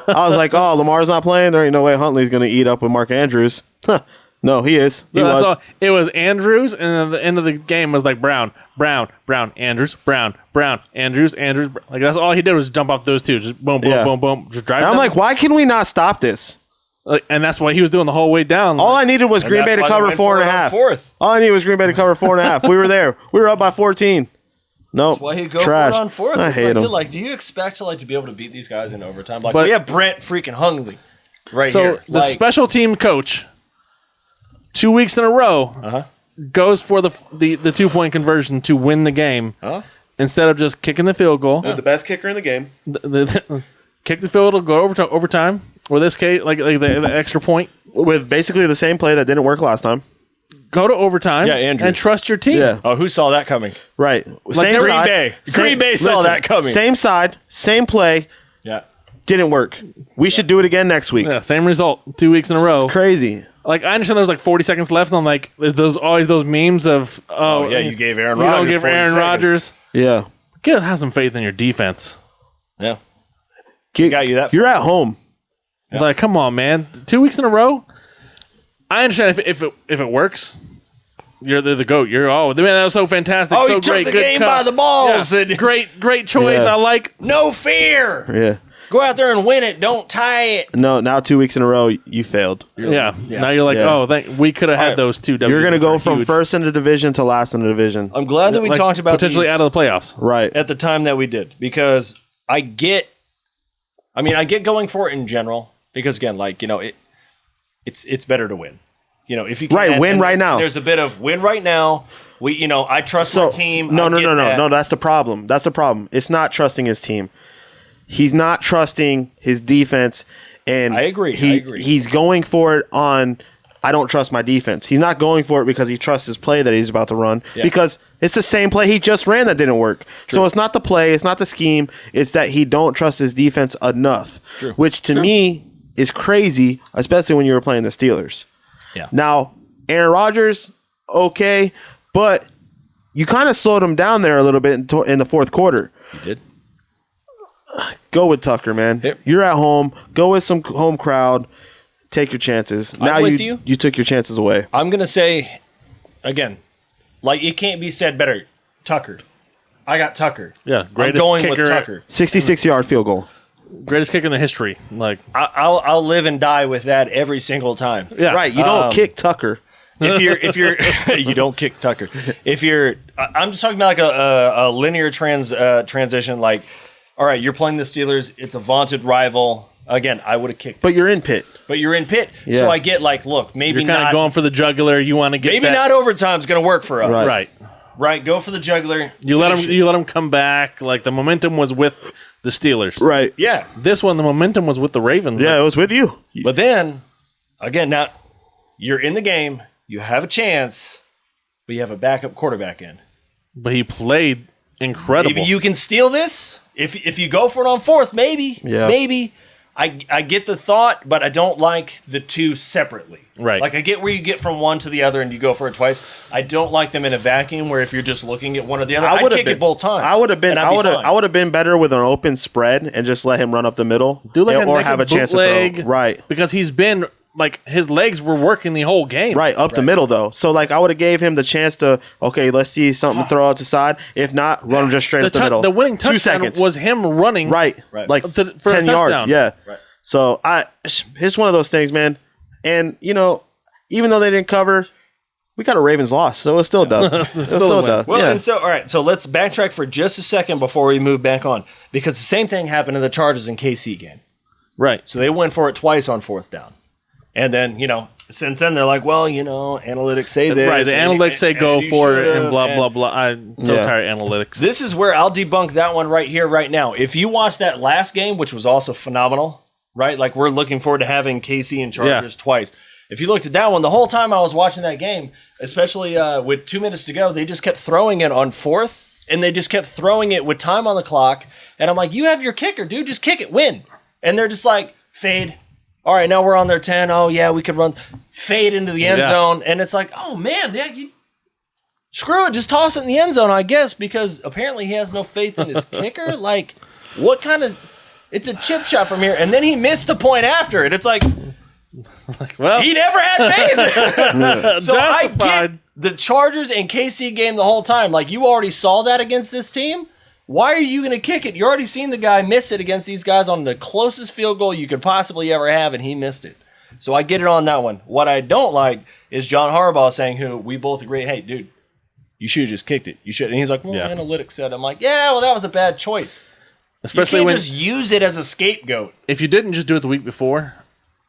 I was like, oh, Lamar's not playing? There ain't no way Huntley's going to eat up with Mark Andrews. No, he is. He was.
It was Andrews, and then the end of the game was like Brown, Andrews, Brown, Andrews. Like, that's all he did was jump off those two. Just boom, boom, boom, boom. Just drive.
And I'm like, why can we not stop this?
And that's what he was doing the whole way down.
All I needed was Green Bay to cover 4.5. All I needed was Green Bay to cover 4.5. We were there. We were up by 14. No,
That's why you go
trash.
for it on fourth.
I
It's
hate him.
Like, do you expect to be able to beat these guys in overtime? Like,
But-
we have Brent freaking Hungley right
So
here.
the special team coach, 2 weeks in a row, goes for the 2-point conversion to win the game instead of just kicking the field goal.
The best kicker in the game.
Kick the field goal, go over to overtime. Or this case, like the extra point.
With basically the same play that didn't work last time.
Go to overtime and trust your team.
Yeah.
Oh, who saw that coming?
Right.
Green Bay. Green Bay saw that coming.
Same side, same play.
Yeah.
Didn't work. We should do it again next week.
Yeah, same result 2 weeks in a row.
It's crazy.
Like, I understand there's like 40 seconds left, and I'm like, there's always those memes of,
you gave Aaron
you
Rodgers.
don't give
40
Aaron
seconds.
Rodgers.
Yeah.
Have some faith in your defense.
Yeah.
Got
you that
You're at home.
Yeah. Like, come on, man. 2 weeks in a row? I understand if it works. You're the GOAT. Man, that was so fantastic.
Oh,
so
you took
great.
the
Good
game
cut.
by the balls.
Yeah.
And
Great choice.
Yeah.
I like.
no fear.
Yeah.
Go out there and win it. Don't tie it.
No, now 2 weeks in a row, you failed.
Yeah. Now you're like,
Yeah.
we could have had
All right.
those two.
You're going to go from
huge.
first in the division to last in the division.
I'm glad that we
Like,
talked about
potentially
these
out of the playoffs.
Right.
at the time that we did, because I get going for it in general, because again, it's better to win. If you can,
Right, win
and
right now.
There's a bit of win right now. I trust my team.
No,
I
no,
get
no, no,
that.
no. That's the problem. That's the problem. It's not trusting his team. He's not trusting his defense, and
I agree.
He's going for it on. I don't trust my defense. He's not going for it because he trusts his play that he's about to run.
Yeah.
Because it's the same play he just ran that didn't work.
True.
So it's not the play. It's not the scheme. It's that he don't trust his defense enough.
True.
Which to me is crazy, especially when you were playing the Steelers.
Yeah.
Now, Aaron Rodgers, okay, but you kind of slowed him down there a little bit in the fourth quarter.
You did.
Go with Tucker, man.
Yep.
You're at home. Go with some home crowd. Take your chances.
I'm
Now
with you.
You took your chances away.
I'm gonna say again, it can't be said better. Tucker. I got Tucker.
Yeah,
I'm
greatest
going
kicker,
with Tucker.
66-yard field goal.
Greatest kicker in the history. Like,
I'll live and die with that every single time.
yeah,
Right. You don't kick Tucker.
If you're you don't kick Tucker. I'm just talking about like a linear transition. Like, all right, you're playing the Steelers. It's a vaunted rival. Again, I would have kicked.
But you're in Pitt.
But you're in Pitt,
Yeah.
so I get look, maybe
You're kind
not
of going for the jugular. You want to get
maybe
that,
not overtime's going to work for us.
Right.
right.
Go for the jugular.
You let
finish
him.
it.
You let him come back. Like, the momentum was with the Steelers.
Right.
Yeah,
This one, the momentum was with the Ravens.
Yeah,
Like,
it was with you.
but then again, now you're in the game. You have a chance, but you have a backup quarterback in.
but he played incredible.
Maybe you can steal this if you go for it on fourth. Maybe,
Yeah.
maybe. I get the thought, but I don't like the two separately.
Right.
Like, I get where you get from one to the other and you go for it twice. I don't like them in a vacuum where if you're just looking at one or the other, I'd kick it both times.
I would have been.
and I'd
I
be
would have.
fine.
I would have been better with an open spread and just let him run up the middle,
Do like a
or
naked
have a chance to
bootleg,
throw. Right.
because he's been like, his legs were working the whole game.
Right, up the middle though. So I would have gave him the chance to. Okay, let's see something throw out to side. If not, run him just straight up the middle.
The winning
2
touchdown
seconds.
was him running.
Right. Like
For a
10 yards.
touchdown.
Yeah.
Right.
So it's one of those things, man. And even though they didn't cover, we got a Ravens loss, so it's still done. It's still
a win.
done.
Well,
yeah.
and so, all right, so let's backtrack for just a second before we move back on, because the same thing happened in the Chargers and KC game.
Right.
So they went for it twice on fourth down. And then, since then they're like, well, analytics say this.
Right. The
and-
analytics say
and
go
you
for it
should've,
and blah,
and
blah, blah. I'm so
Yeah.
tired of analytics.
This is where I'll debunk that one right here, right now. If you watch that last game, which was also phenomenal, right? Like, we're looking forward to having KC and Chargers twice. If you looked at that one, the whole time I was watching that game, especially with 2 minutes to go, they just kept throwing it on fourth, and they just kept throwing it with time on the clock. And I'm like, you have your kicker, dude. Just kick it, win. And they're just like, fade. All right, now we're on their 10. Oh, yeah, we could run. Fade into the end zone. And it's like, oh, man, screw it. Just toss it in the end zone, I guess, because apparently he has no faith in his kicker. Like, what kind of... It's a chip shot from here. And then he missed the point after it. It's like...
Well,
He never had faith. So I get
justified.
the Chargers and KC game the whole time. Like, you already saw that against this team. Why are you going to kick it? You already seen the guy miss it against these guys on the closest field goal you could possibly ever have, and he missed it. So I get it on that one. What I don't like is John Harbaugh saying, who we both agree, hey, dude, You should have just kicked it. You should. And he's like, well, analytics said. I'm like, yeah, well, that was a bad choice. Especially you can't just use it as a scapegoat.
If you didn't just do it the week before,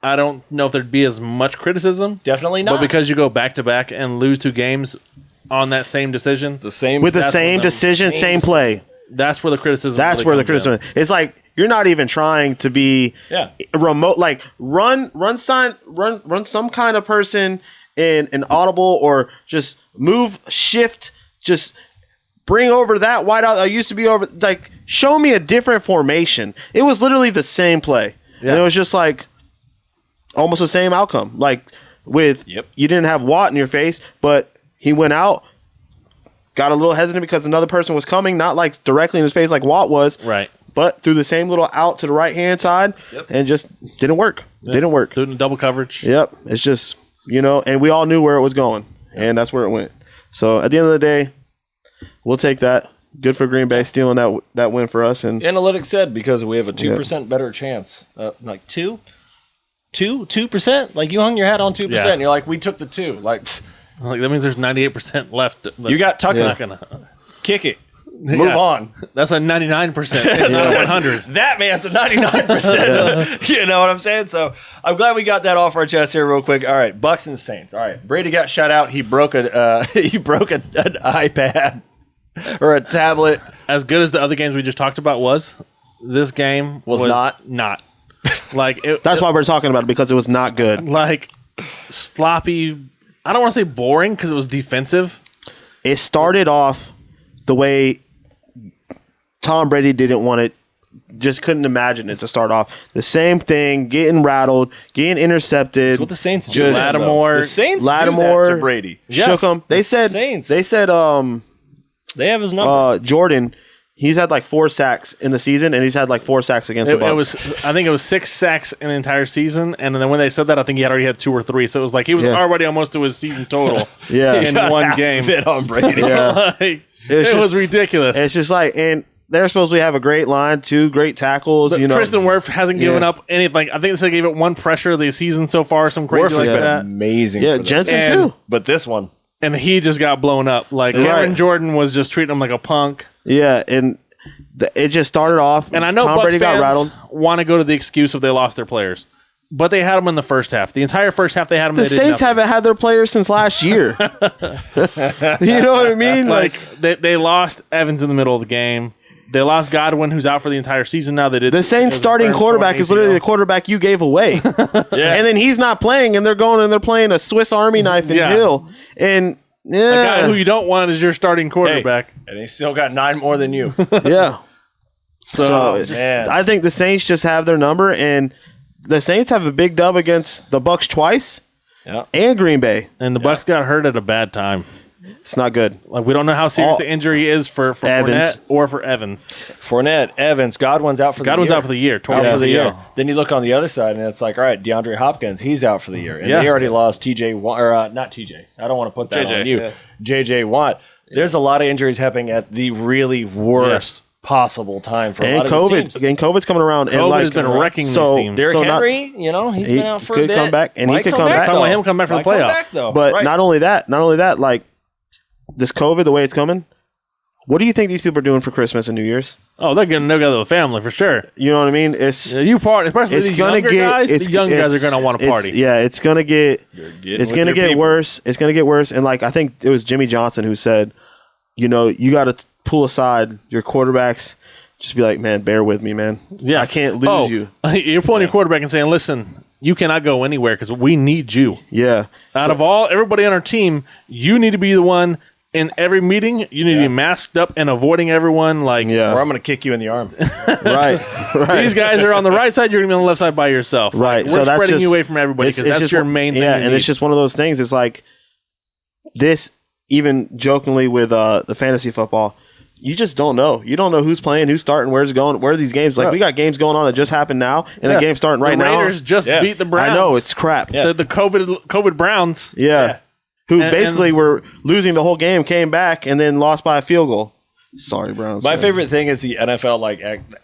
I don't know if there'd be as much criticism.
Definitely not.
But because you go back to back and lose 2 games on that same decision,
with the same decision, same play.
That's where the criticism.
That's really where the criticism. It's like you're not even trying to be remote. Like run some kind of person in an audible or just move shift. Just bring over that wideout that used to be over. Like show me a different formation. It was literally the same play, and it was just like almost the same outcome. Like with you didn't have Watt in your face, but he went out. Got a little hesitant because another person was coming, not like directly in his face like Watt was.
Right.
But through the same little out to the right-hand side and just didn't work. Yep. Didn't work.
Through the double coverage.
Yep. It's just, and we all knew where it was going. And that's where it went. So at the end of the day, we'll take that. Good for Green Bay stealing that win for us. And
analytics said because we have a 2% better chance. Like 2%? Like you hung your hat on 2%. And you're like, we took the 2. Like
that means there's 98% left.
You got Tucker. Kick it. Move on.
That's a 99%. It's not 100.
That man's a 99%. You know what I'm saying? So I'm glad we got that off our chest here real quick. All right, Bucks and Saints. All right, Brady got shut out. He broke an iPad or a tablet.
As good as the other games we just talked about was, this game was not. Like
that's why we're talking about it, because it was not good.
Like sloppy. I don't want to say boring because it was defensive.
It started off the way Tom Brady didn't want it, just couldn't imagine it to start off. The same thing, getting rattled, getting intercepted.
That's what the Saints do.
Lattimore.
The Saints do that to Brady.
Shook him. They said they
have his number.
Jordan, he's had like 4 sacks in the season, and he's had like 4 sacks against the Bucs.
I think it was 6 sacks in the entire season, and then when they said that, I think he had already had 2 or 3. So it was like he was already almost to his season total in one game.
Fit on Brady.
It was ridiculous.
It's just like, and they're supposed to have a great line, 2 great tackles.
Tristan Wirth hasn't given up anything. I think they gave it 1 pressure of the season so far. Some crazy like that.
Amazing.
Yeah, Jensen too.
But this one.
And he just got blown up. Like Aaron Jordan was just treating him like a punk.
Yeah, and it just started off.
And I know
Tom Brady got rattled.
Want to go to the excuse if they lost their players, but they had them in the first half. The entire first half they had them.
The Saints haven't had their players since last year. You know what I mean?
Like they lost Evans in the middle of the game. They lost Godwin, who's out for the entire season now. They did.
The Saints starting quarterback is literally the quarterback you gave away. And then he's not playing, and they're playing a Swiss Army knife in Hill. And
the guy who you don't want is your starting quarterback.
And they still got 9 more than you.
Yeah. So I think the Saints just have their number, and the Saints have a big dub against the Bucs twice and Green Bay.
And the Bucs got hurt at a bad time.
It's not good.
Like we don't know how serious the injury is for Fournette or for Evans.
Fournette, Evans, Godwin's out for the year.
Godwin's out for the year.
Out for the year. Then you look on the other side, and it's like, all right, DeAndre Hopkins, he's out for the year. And they already lost TJ Watt, or not TJ. I don't want to put that on you. JJ Watt. There's a lot of injuries happening at the really worst possible time for a lot of these teams.
And COVID's coming around.
COVID's been wrecking these teams.
Derrick Henry, he's been out for a bit.
He could come back, and he could come back.
I want him to come back for the playoffs.
But not only that, like this COVID, the way it's coming, what do you think these people are doing for Christmas and New Year's?
Oh, they're getting together with family for sure.
You know what I mean? It's
you party, especially these younger guys. The young guys are going to want to party.
It's going to get worse. It's going to get worse. And like I think it was Jimmy Johnson who said, you got to pull aside your quarterbacks. Just be like, man, bear with me, man. Yeah, I can't lose you.
You're pulling your quarterback and saying, listen, you cannot go anywhere because we need you.
Yeah.
Out of everybody on our team, you need to be the one. In every meeting, you need to be masked up and avoiding everyone. Or
I'm going to kick you in the arm.
Right.
These guys are on the right side. You're going to be on the left side by yourself.
Right.
We're spreading you away from everybody because that's your main thing.
Yeah, and it's just one of those things. It's like this, even jokingly with the fantasy football, you just don't know. You don't know who's playing, who's starting, where's going, where are these games. Like we got games going on that just happened now, and a game starting right now.
The Raiders just beat the Browns.
I know, it's crap.
The COVID Browns.
Yeah. Who basically were losing the whole game, came back, and then lost by a field goal. Sorry, Browns.
My favorite thing is the NFL,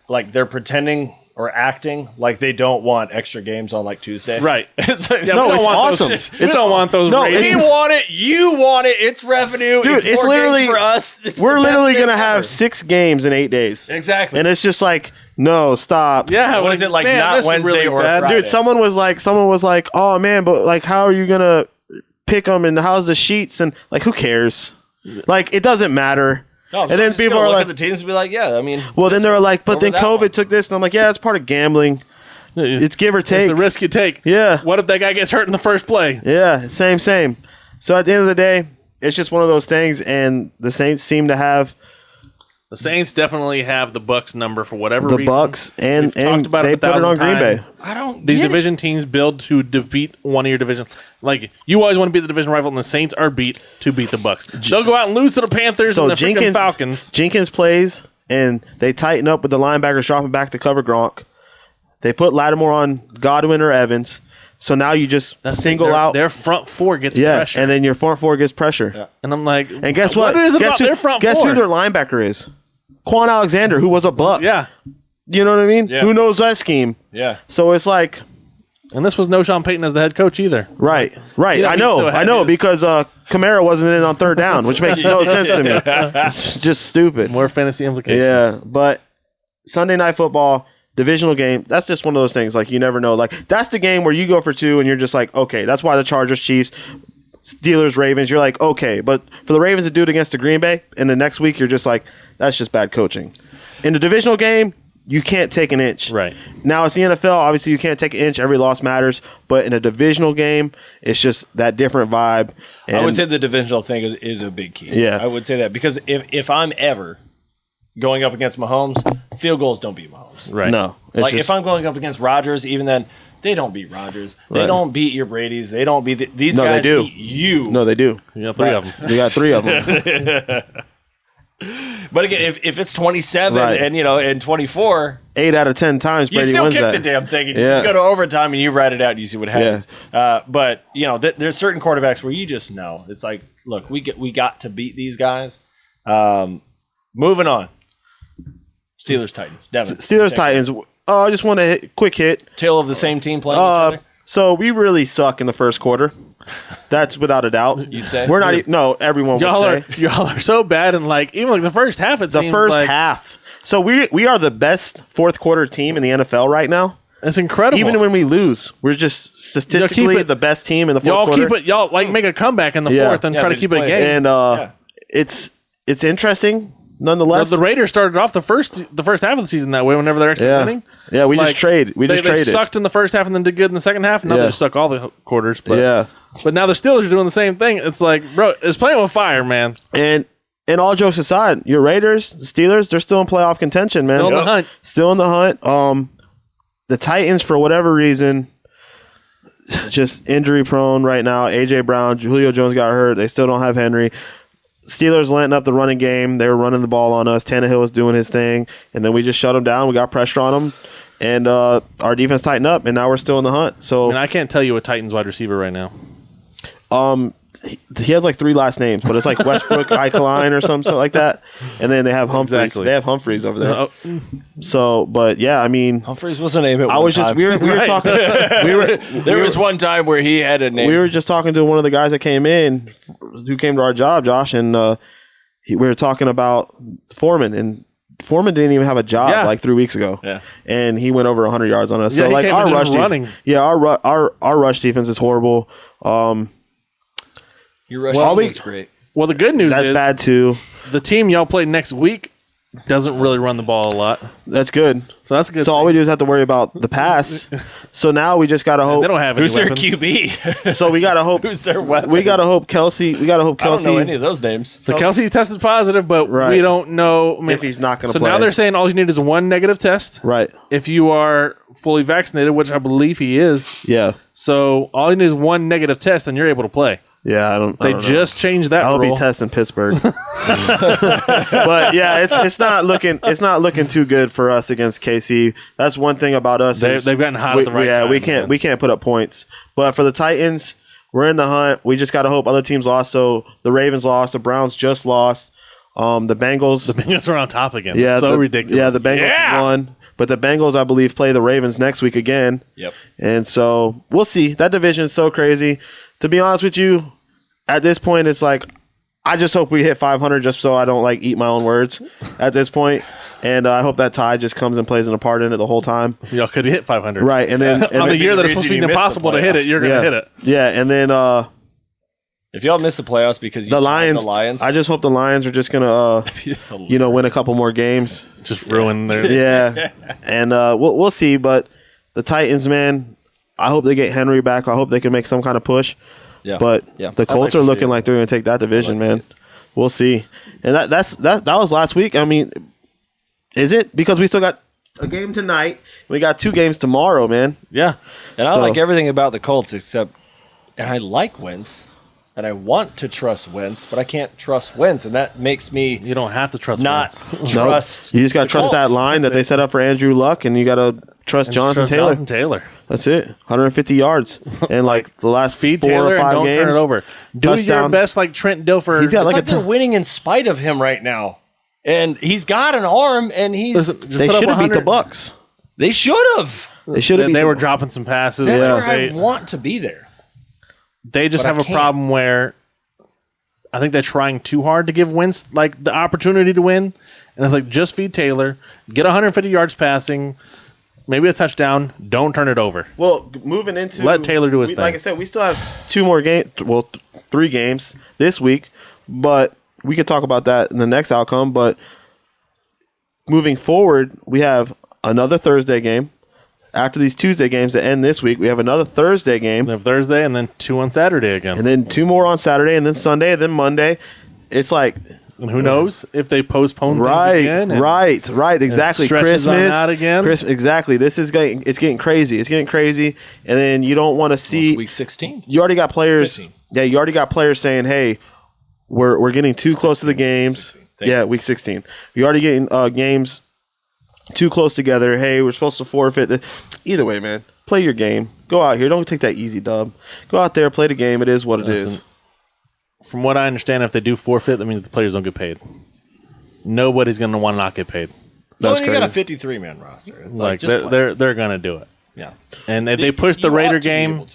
like they're pretending are acting like they don't want extra games on like Tuesday.
Right.
It's like,
no, it's awesome.
We don't want those.
No,
ratings.
we want it. You want it. It's revenue.
Dude, it's
more
literally
games for us.
We're literally going to have 6 games in 8 days.
Exactly.
And it's just like, no, stop.
Yeah.
What is it like?
Man,
not Wednesday
really
or
bad.
Friday.
Dude, someone was like, oh man, but like, how are you going to pick them and how's the sheets? And like, who cares? Like, it doesn't matter.
No,
and then people are
look
like,
at the teams and be like, yeah, I mean.
well, then they're like, but then COVID
one.
took this. And I'm like, yeah, it's part of gambling. It's give or take.
It's the risk you take.
Yeah.
What if that guy gets hurt in the first play?
Yeah, same. So at the end of the day, it's just one of those things. And the Saints seem to have
The Saints definitely have the Bucks number for whatever
the
reason.
Bucks, and
We've talked about
they
it
put it on Green Bay.
I don't.
These
get it.
division teams build to defeat one of your division. Like, you always want to beat the division rival, and the Saints are beat to beat the Bucks. They'll go out and lose to the Panthers and the freaking Falcons.
Jenkins plays, and they tighten up with the linebackers dropping back to cover Gronk. They put Lattimore on Godwin or Evans. So now you just single out.
Their front four gets
Yeah,
pressure.
and then your front four gets pressure.
Yeah.
And I'm like,
And guess what?
What is it
guess
about
who,
their front
guess
four?
who their linebacker is? Quan Alexander, who was a buck.
Yeah.
You know what I mean?
Yeah.
Who knows that scheme?
Yeah.
So it's like,
And this was no Sean Payton as the head coach either.
right.
Yeah,
I
he still had
know,
his-
because Kamara wasn't in on third down, which makes no sense to me. It's just stupid.
More fantasy implications.
Yeah, but Sunday Night Football, divisional game, that's just one of those things. Like, you never know. Like, that's the game where you go for 2 and you're just like, okay, that's why the Chargers, Chiefs, Steelers, Ravens, you're like, okay. But for the Ravens to do it against the Green Bay, and the next week you're just like, that's just bad coaching. In the divisional game, you can't take an inch.
Right.
Now, it's the NFL. Obviously, you can't take an inch. Every loss matters. But in a divisional game, it's just that different vibe. And
I would say the divisional thing is a big key.
Yeah.
I would say that because if I'm ever going up against Mahomes, field goals don't beat Mahomes.
Right.
no. It's
Like
just,
if I'm going up against Rodgers, even then, they don't beat Rodgers. They
Right.
don't beat your Brady's. They don't beat these
No, they
guys.
do.
Beat you.
no, they do.
You got 3 of them.
You got 3 of them.
But again, if it's 27
Right.
and and 24,
8 out of 10 times,
you
Brady
still
wins
kick
that.
the damn thing and you
Yeah.
just go to overtime and you write it out and you see what happens. But there's certain quarterbacks where you just know it's like, look, we got to beat these guys. Moving on, Steelers Titans. Devin,
Steelers Titans. I just want to quick hit.
Tale of the same team playing each other.
So we really suck in the first quarter. That's without a doubt.
You'd say?
We're not. No, everyone
Y'all
would
are
say
y'all are so bad, and like even like the first half, it
the
seems
first
like
half. So we are the best fourth quarter team in the NFL right now.
it's incredible.
Even when we lose, we're just statistically
it-
the best team in the fourth
y'all
quarter.
keep it, y'all like make a comeback in the
Yeah.
fourth and
Yeah,
try
they
to keep
just
it a
play it.
game.
And it's interesting nonetheless.
The Raiders started off the first half of the season that way. Whenever they're actually winning,
yeah, we
Like,
just trade. We just
they
traded.
sucked in the first half and then did good in the second half. Now
Yeah.
they suck all the quarters. But
Yeah,
but now the Steelers are doing the same thing. It's like, bro, it's playing with fire, man.
and all jokes aside, your Raiders, the Steelers, they're still in playoff contention, man.
Still in the hunt.
Still in the hunt. The Titans, for whatever reason, just injury prone right now. AJ Brown, Julio Jones got hurt. They still don't have Henry. Steelers lighting up the running game. They were running the ball on us. Tannehill was doing his thing, and then we just shut them down. We got pressure on them, and our defense tightened up, and now we're still in the hunt. So,
And I can't tell you a Titans wide receiver right now.
he has like 3 last names, but it's like Westbrook, Ikeline, or something like that. And then they have Humphreys.
Exactly.
They have Humphreys over there.
Oh,
So, but yeah, I mean,
Humphreys was a name at
I
one
was just
time.
we were
Right.
talking.
There was one time where he had a name.
We were just talking to one of the guys that came in, who came to our job, Josh, and we were talking about Foreman, and Foreman didn't even have a job
Yeah.
like 3 weeks ago.
Yeah.
And he went over 100 yards on us.
Yeah,
so
he
like
came
our
in
rush
just running.
our rush defense is horrible.
Your rushing
Well,
was great.
well, the good news
That's
is
bad too.
the team y'all play next week doesn't really run the ball a lot.
That's good.
So that's a good.
So all we do is have to worry about the pass. So now we just gotta hope.
They don't have any
Who's their
weapons.
QB?
So we gotta hope.
Who's their weapon?
We gotta hope Kelsey. We gotta hope
I don't know any
Kelsey.
of those names.
So Kelsey tested positive, but
Right.
we don't know I mean,
If he's not gonna
So
play.
now they're saying all you need is one negative test.
Right.
If you are fully vaccinated, which I believe he is.
Yeah.
So all you need is one negative test, and you're able to play.
Yeah. I don't.
They
know.
just changed that
I hope
rule.
he tests in Pittsburgh. But yeah, it's not looking too good for us against KC. That's one thing about us.
They've gotten hot at the right
Yeah,
time,
we can't put up points. But for the Titans, we're in the hunt. We just got to hope other teams lost. So the Ravens lost. The Browns just lost. The Bengals.
The Bengals are on top again.
Yeah,
It's so
the,
ridiculous.
Yeah, the Bengals won. But the Bengals, I believe, play the Ravens next week again.
Yep.
And so we'll see. That division is so crazy. To be honest with you, at this point, it's like I just hope we hit 500 just so I don't like eat my own words at this point. And I hope that tie just comes and plays a part in it the whole time.
So y'all could hit 500.
Right. And then
on the year that it's supposed to be impossible to hit it, you're going to hit it.
Yeah. And then
if y'all miss the playoffs because you
the Lions, I just hope the Lions are just going to, win a couple more games.
Just ruin their.
Yeah. And we'll see. But the Titans, man, I hope they get Henry back. I hope they can make some kind of push.
Yeah.
But the Colts are looking like they're going to take that division, man. We'll see. And that was last week. I mean, is it? Because we still got a game tonight. We got 2 games tomorrow, man.
Yeah.
And I like everything about the Colts except, and I like Wentz, and I want to trust Wentz, but I can't trust Wentz, and that makes me
You don't have to trust
not
Wentz.
trust.
You just got to trust that line that they set up for Andrew Luck, and you got to trust Jonathan Taylor. That's it. 150 yards. And like the last 4
Taylor
or 5
don't
games.
Turn it over. Do your best like Trent Dilfer.
He's got
It's like they're winning in spite of him right now. And he's got an arm, and
they should have beat the Bucs.
They should have.
They should have.
They were dropping some passes.
That's where I want to be there.
They just have a problem where I think they're trying too hard to give Wentz like the opportunity to win, and it's like just feed Taylor, get 150 yards passing, maybe a touchdown. Don't turn it over.
Well, moving into
let Taylor do his thing.
Like I said, we still have 2 more games. Well, 3 games this week, but we could talk about that in the next outcome. But moving forward, we have another Thursday game. After these Tuesday games that end this week, we have another Thursday game.
We have Thursday and then 2 on Saturday again.
And then 2 more on Saturday and then Sunday and then Monday. It's like...
And who knows if they postpone things again?
Right. Exactly.
Christmas. Out again.
Exactly. It's getting crazy. It's getting crazy. And then you don't want to see...
Week 16.
You already got players...
15.
Yeah, you already got players saying, hey, we're getting too close to the games. Week 16. You're already getting games... too close together. Hey, we're supposed to forfeit. Either way, man, play your game. Go out here. Don't take that easy dub. Go out there, play the game. It is what it is.
From what I understand, if they do forfeit, that means the players don't get paid. Nobody's going to want to not get paid.
That's crazy. You got a 53-man roster. It's
like they're going to do it.
Yeah.
And if they push the Raider game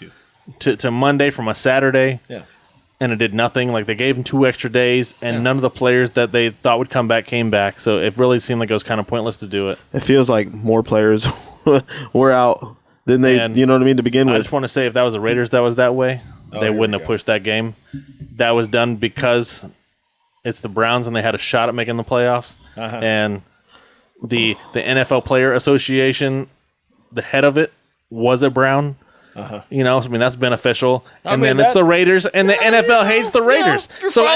to Monday from a Saturday, and it did nothing. Like they gave them 2 extra days, and none of the players that they thought would come back came back. So it really seemed like it was kind of pointless to do it.
It feels like more players were out than they, you know what I mean, to begin with.
I just want to say if that was the Raiders that was that way, they wouldn't have pushed that game. That was done because it's the Browns and they had a shot at making the playoffs. And the NFL Player Association, the head of it was a Brown. You know, I mean, that's beneficial. And then it's the Raiders, and the NFL hates the Raiders. So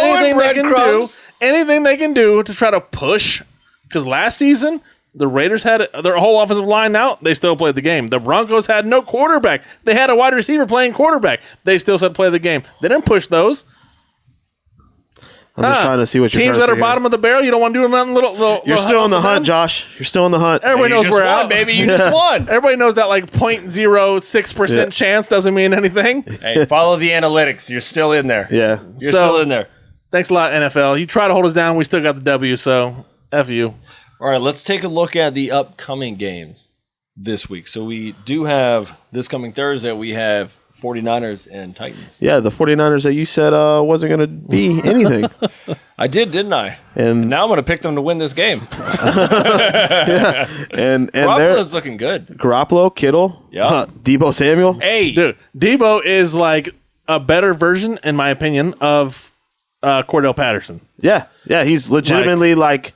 anything they can do to try to push, because last season, the Raiders had their whole offensive line out. They still played the game. The Broncos had no quarterback. They had a wide receiver playing quarterback. They still said play the game. They didn't push those.
I'm just trying to see what you're
teams
trying to
that are bottom of the barrel. You don't want to do nothing little.
You're still in the hunt, Josh. You're still in the hunt.
Everybody knows we're out,
baby. You just won.
Everybody knows that like 0.06% chance doesn't mean anything.
Hey, follow the analytics. You're still in there.
Yeah,
you're still in there.
Thanks a lot, NFL. You try to hold us down. We still got the W. So F you.
All right, let's take a look at the upcoming games this week. So we do have this coming Thursday. We have 49ers and Titans.
Yeah, the 49ers that you said wasn't going to be anything.
I did, didn't I? And now I'm going to pick them to win this game.
And
Garoppolo's looking good.
Garoppolo, Kittle, Debo Samuel.
Hey,
dude, Debo is like a better version, in my opinion, of Cordell Patterson.
Yeah, he's legitimately like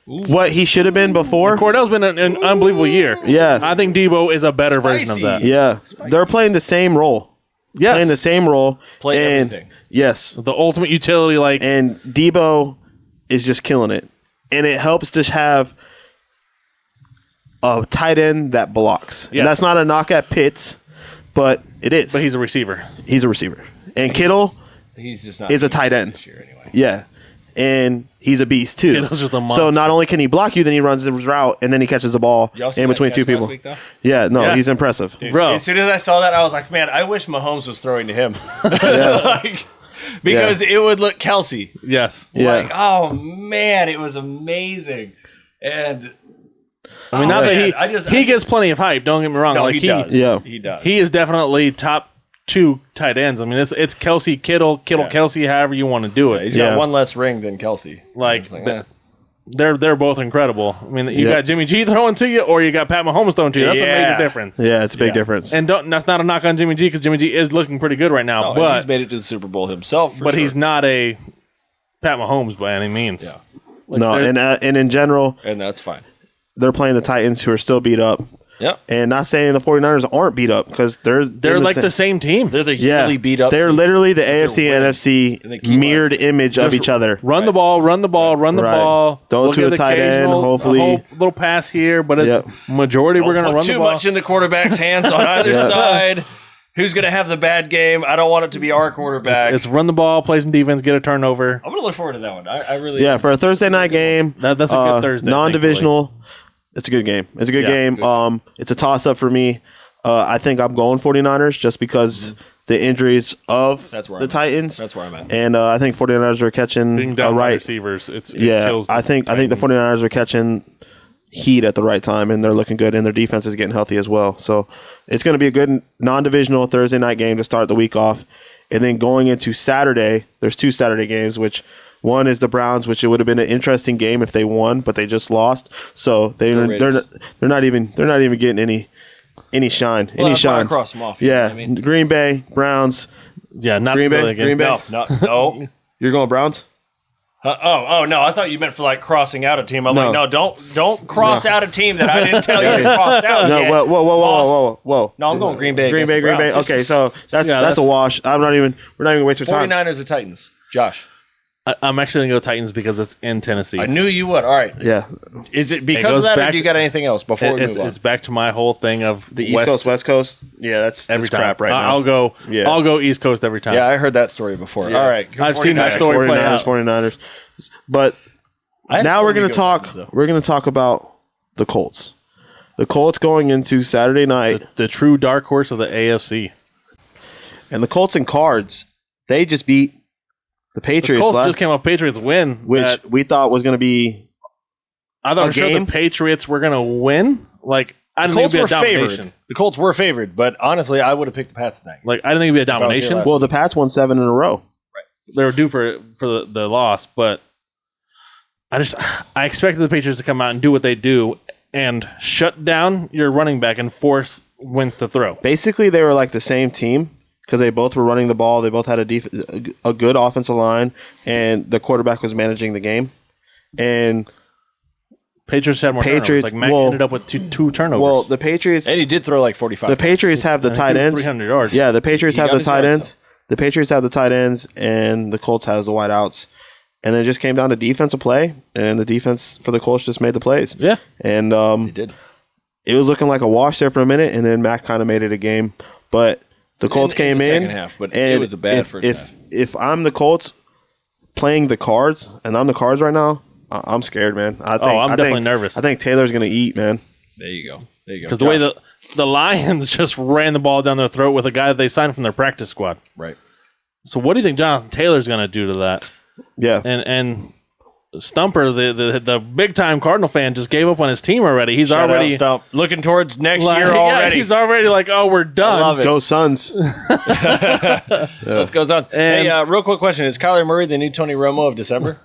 what he should have been before.
And Cordell's been an unbelievable year.
Yeah.
I think Debo is a better version of that.
Yeah. They're playing the same role.
Yes.
Playing the same role.
Everything.
Yes.
The ultimate utility, like.
And Debo is just killing it. And it helps to have a tight end that blocks. Yes. And that's not a knock at Pitts, but it is.
But he's a receiver.
And Kittle
is
a tight end.
This year anyway.
Yeah. And he's a beast too.
Kittle's just a monster.
So not only can he block you, then he runs his route and then he catches the ball in between 2 people.
Week,
he's impressive.
Dude,
bro.
As soon as I saw that, I was like, man, I wish Mahomes was throwing to him. Because it would look Kelsey.
Yes.
Like, oh man, it was amazing. And
I mean, he gets plenty of hype. Don't get me wrong.
No,
like
he does.
Yeah,
he does.
He is definitely top 2 tight ends. I mean, it's Kelsey, Kittle, Kelsey, however you want to do it.
He's got one less ring than Kelsey.
They're both incredible. I mean, you got Jimmy G throwing to you, or you got Pat Mahomes throwing to you. That's a major difference.
Yeah, it's a big difference.
And that's not a knock on Jimmy G, because Jimmy G is looking pretty good right now. But
he's made it to the Super Bowl himself.
But he's not a Pat Mahomes by any means.
Yeah.
And in general,
and that's fine.
They're playing the Titans, who are still beat up.
Yep.
And not saying the 49ers aren't beat up, because they're
like the same team.
They're the really beat up.
They're literally the AFC and NFC mirrored image of each other.
Run the ball.
Throw to a tight end, hopefully.
A little pass here, but it's majority we're going to run the ball.
Too much in the quarterback's hands on either side. Who's going to have the bad game? I don't want it to be our quarterback.
It's run the ball, play some defense, get a turnover.
I'm going to look forward to that one. I really
for a Thursday night game.
That's a good Thursday.
Non-divisional. It's a good game. It's a good game. It's a toss-up for me. I think I'm going 49ers just because the injuries of the Titans.
That's where I'm at.
And I think 49ers are catching
being down by receivers. It kills
I think the 49ers are catching heat at the right time, and they're looking good, and their defense is getting healthy as well. So it's going to be a good non-divisional Thursday night game to start the week off. And then going into Saturday, there's 2 Saturday games, which one is the Browns, which it would have been an interesting game if they won, but they just lost. So they're not even getting any shine.
Across them off.
Yeah, Green Bay, Browns.
Yeah, not
Green Bay. Green Bay.
No.
You're going Browns?
No! I thought you meant for like crossing out a team. I'm like, no, don't cross out a team that I didn't tell you to cross out.
No,
yet.
whoa.
No, I'm going Green Bay.
Green Bay. Okay, so that's a wash. We're not even going to waste your time.
49ers or Titans. Josh.
I'm actually going to go Titans because it's in Tennessee.
I knew you would. All right.
Yeah.
Is it because of that, or do you got anything else before we move on?
It's back to my whole thing of
the East Coast, West Coast. Yeah, that's crap right now.
I'll go East Coast every time.
Yeah, I heard that story before. Yeah. All right.
I've seen that story play out.
49ers. But now we're going to talk. We're going to talk about the Colts. The Colts going into Saturday night.
The true dark horse of the AFC.
And the Colts and Cards, they just beat the Patriots.
The Colts just came off Patriots win,
which we thought was going to be.
I thought the Patriots were going to win. Like I didn't think it'd be a domination.
The Colts were favored, but honestly, I would have picked the Pats tonight.
Like I didn't think it'd be a domination.
Well, the Pats won 7 in a row.
Right,
so they were due for the loss, but I expected the Patriots to come out and do what they do and shut down your running back and force Wentz to throw.
Basically, they were like the same team because they both were running the ball. They both had a good offensive line, and the quarterback was managing the game. And
Patriots had more turnovers. Like Mac ended up with two turnovers.
Well, the Patriots...
And he did throw like 45.
The Patriots have the tight ends.
300 yards.
Yeah, the Patriots have the tight ends. The Patriots have the tight ends, and the Colts has the wideouts. And then it just came down to defensive play, and the defense for the Colts just made the plays.
Yeah.
And
they did.
It was looking like a wash there for a minute, and then Mac kind of made it a game. But the Colts came in.
Second half, but it was a bad first half.
If I'm the Colts playing the Cards, and I'm the Cards right now, I'm scared, man.
I'm definitely nervous.
I think Taylor's going to eat, man.
There you go.
Because the way the Lions just ran the ball down their throat with a guy that they signed from their practice squad.
Right.
So what do you think Jonathan Taylor's going to do to that?
Yeah.
And Stumper, the big time Cardinal fan, just gave up on his team already. He's
Shout
already
out, looking towards next year already.
Yeah, he's already like, oh, we're done.
I love it.
Go Suns.
Let's go Suns. Hey, real quick question: is Kyler Murray the new Tony Romo of December?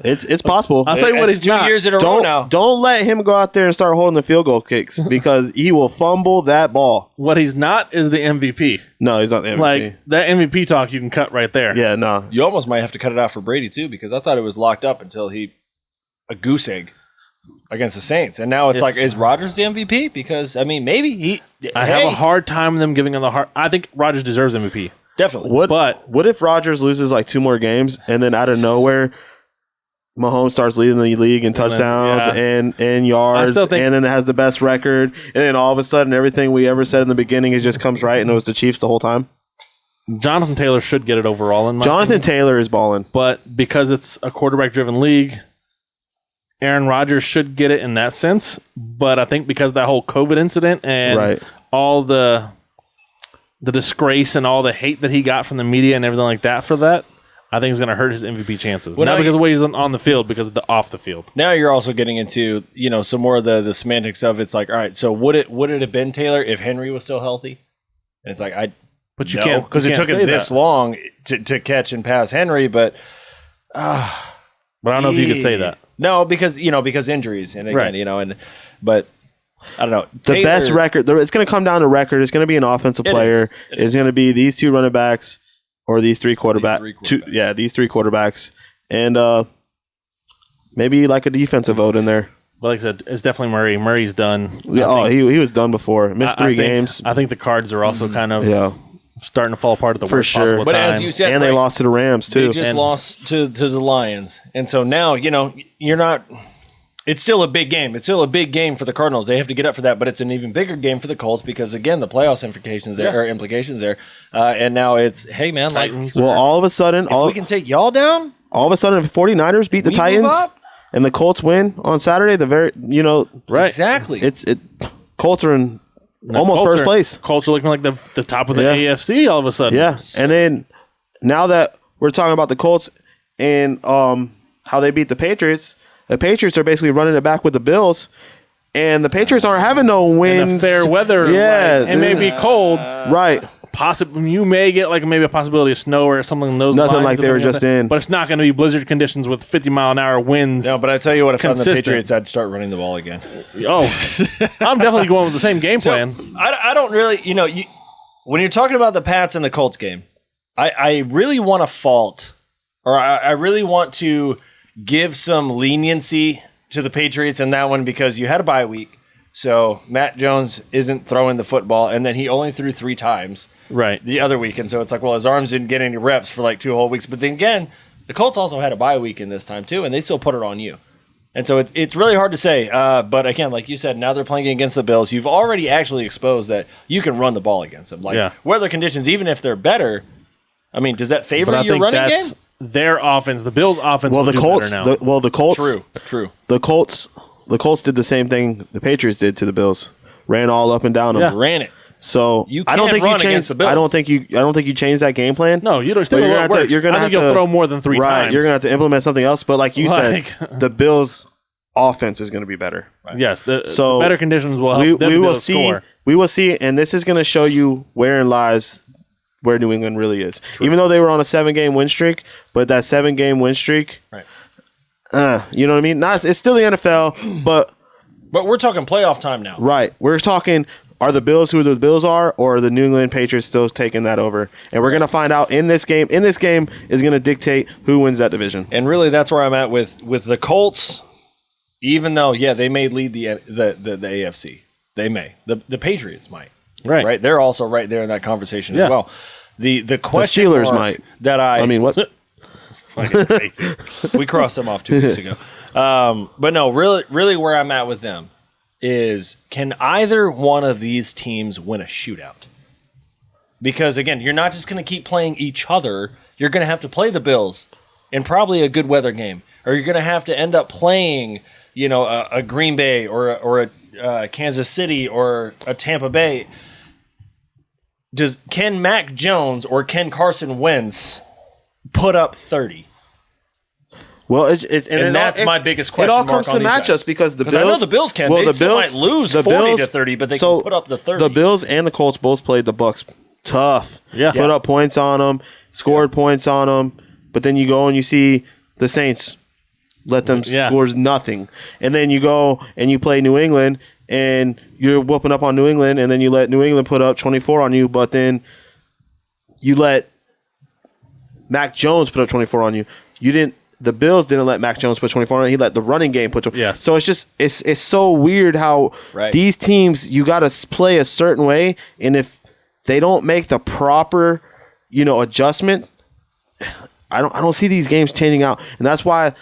It's possible.
I'll tell you what, he's
2
not.
years in a row now.
Don't let him go out there and start holding the field goal kicks because he will fumble that ball.
What he's not is the MVP.
No, he's not the MVP.
Like that MVP talk, you can cut right there.
Yeah, no.
You almost might have to cut it out for Brady too, because I thought it was locked up until a goose egg against the Saints, and now it's like, is Rodgers the MVP? Because I mean, maybe
I have a hard time with them giving him the hard. I think Rodgers deserves MVP.
Definitely.
What if Rodgers loses like 2 more games, and then out of nowhere, Mahomes starts leading the league in touchdowns and yards, and then has the best record, and then all of a sudden, everything we ever said in the beginning, it just comes right, and it was the Chiefs the whole time?
Jonathan Taylor should get it overall. In my
Jonathan
opinion.
Taylor is balling,
but because it's a quarterback-driven league, Aaron Rodgers should get it in that sense. But I think because of that whole COVID incident and all the disgrace and all the hate that he got from the media and everything like that for that, I think it's going to hurt his MVP chances. Not because of what he's on the field, because of the off the field.
Now you're also getting into, some more of the semantics of it's like, all right, so would it have been Taylor if Henry was still healthy? And it's like,
but you can't,
because it took him this long to catch and pass Henry, but
I don't know if you could say that.
No, because injuries, and again, but I don't know.
The best record, it's going to come down to record. It's going to be an offensive player. It's going to be these two running backs or these three quarterbacks. These three quarterbacks, and maybe like a defensive vote in there.
But like I said, it's definitely Murray. Murray's done.
Yeah, he was done before. Missed 3 games.
I think the Cards are also kind of starting to fall apart at the worst possible
but
time.
As you said,
and they lost to the Rams too.
They just lost to the Lions, and so now you're not. It's still a big game. It's still a big game for the Cardinals. They have to get up for that, but it's an even bigger game for the Colts because again, the playoffs implications there, and now it's hey man,
all of a sudden,
we can take y'all down.
All of a sudden, the 49ers beat the Titans. And the Colts win on Saturday.
Right,
exactly. Colts are in almost first place.
Colts are looking like the top of the AFC all of a sudden.
Yeah, and then now that we're talking about the Colts and how they beat the Patriots are basically running it back with the Bills, and the Patriots aren't having no wins.
And the fair weather.
Yeah,
it may be cold.
Right.
You may get maybe a possibility of snow or something in those
Nothing
lines,
like they were just in.
But it's not going to be blizzard conditions with 50-mile-an-hour winds.
No, but I tell you what, if I'm the Patriots, I'd start running the ball again.
Oh, I'm definitely going with the same game plan.
I don't really, when you're talking about the Pats and the Colts game, I really want to fault, or I really want to give some leniency to the Patriots in that one because you had a bye week. So Matt Jones isn't throwing the football, and then he only threw 3 times the other week. And so it's like, well, his arms didn't get any reps for 2 whole weeks. But then again, the Colts also had a bye week in this time too, and they still put it on you. And so it's really hard to say. But again, like you said, now they're playing against the Bills. You've already actually exposed that you can run the ball against them. Weather conditions, even if they're better, I mean, does that favor your running game?
Their offense, the Bills' offense. Well, the Colts.
The Colts.
True.
The Colts did the same thing the Patriots did to the Bills. Ran all up and down them.
Yeah. Ran it.
So I don't think you changed. I don't think you changed that game plan.
No, you don't. Still, I think you'll throw more than 3 times.
Right, you're gonna have to implement something else. But like you said, the Bills' offense is going to be better.
Right. Yes, the better conditions will help them
we will see.
Score.
We will see, and this is going to show you wherein lies where New England really is. True. Even though they were on a 7-game win streak, but that 7-game win streak,
right?
You know what I mean? It's still the NFL, but
we're talking playoff time now.
Right. We're talking, are the Bills who the Bills are, or are the New England Patriots still taking that over? And we're going to find out in this game. In this game is going to dictate who wins that division.
And really, that's where I'm at with the Colts. Even though, they may lead the AFC. They may. The Patriots might. Right. They're also right there in that conversation as well. The question
the Steelers might.
That I
mean, what?
We crossed them off 2 weeks ago. But no, really where I'm at with them is, can either one of these teams win a shootout? Because, again, you're not just going to keep playing each other. You're going to have to play the Bills in probably a good weather game. Or you're going to have to end up playing, a Green Bay or a Kansas City or a Tampa Bay. Can Mac Jones or can Carson Wentz put up 30?
Well,
and that's my biggest question.
It all comes to matchups because the Bills.
I know the Bills can. Well, the Bills might lose 40-30, but they can put up the 30.
The Bills and the Colts both played the Bucs tough.
Yeah,
put up points on them, scored points on them. But then you go and you see the Saints let them scores nothing, and then you go and you play New England and you're whooping up on New England, and then you let New England put up 24 on you, but then you let Mac Jones put up 24 on you. The Bills didn't let Mac Jones put 24 on. He let the running game put 24.
Yeah.
So it's so weird how these teams, you got to play a certain way, and if they don't make the proper, adjustment, I don't see these games changing out. And that's why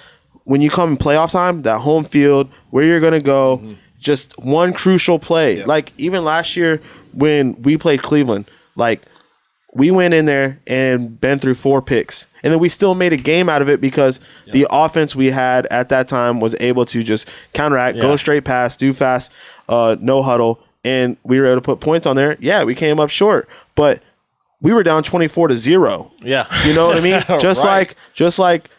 when you come in playoff time, that home field, where you're going to go, just one crucial play. Yep. Like even last year when we played Cleveland, we went in there and been through 4 picks. And then we still made a game out of it because the offense we had at that time was able to just counteract, go straight pass, do fast, no huddle, and we were able to put points on there. Yeah, we came up short. But we were down 24-0.
Yeah.
You know what I mean? Just like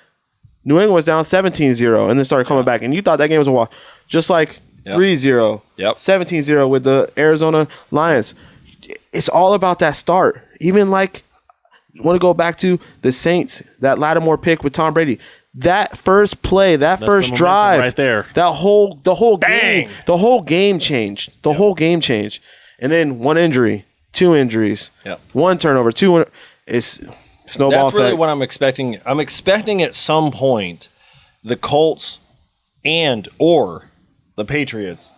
New England was down 17-0 and then started coming back. And you thought that game was a wash. Just like 3-0, 17-0 with the Arizona Lions. It's all about that start. Even like, I want to go back to the Saints, that Lattimore pick with Tom Brady. That first play, that's first drive,
right there.
the whole game changed. The whole game changed. And then one injury, two injuries, one turnover, it's snowball
That's really
effect.
what I'm expecting. I'm expecting at some point the Colts or the Patriots,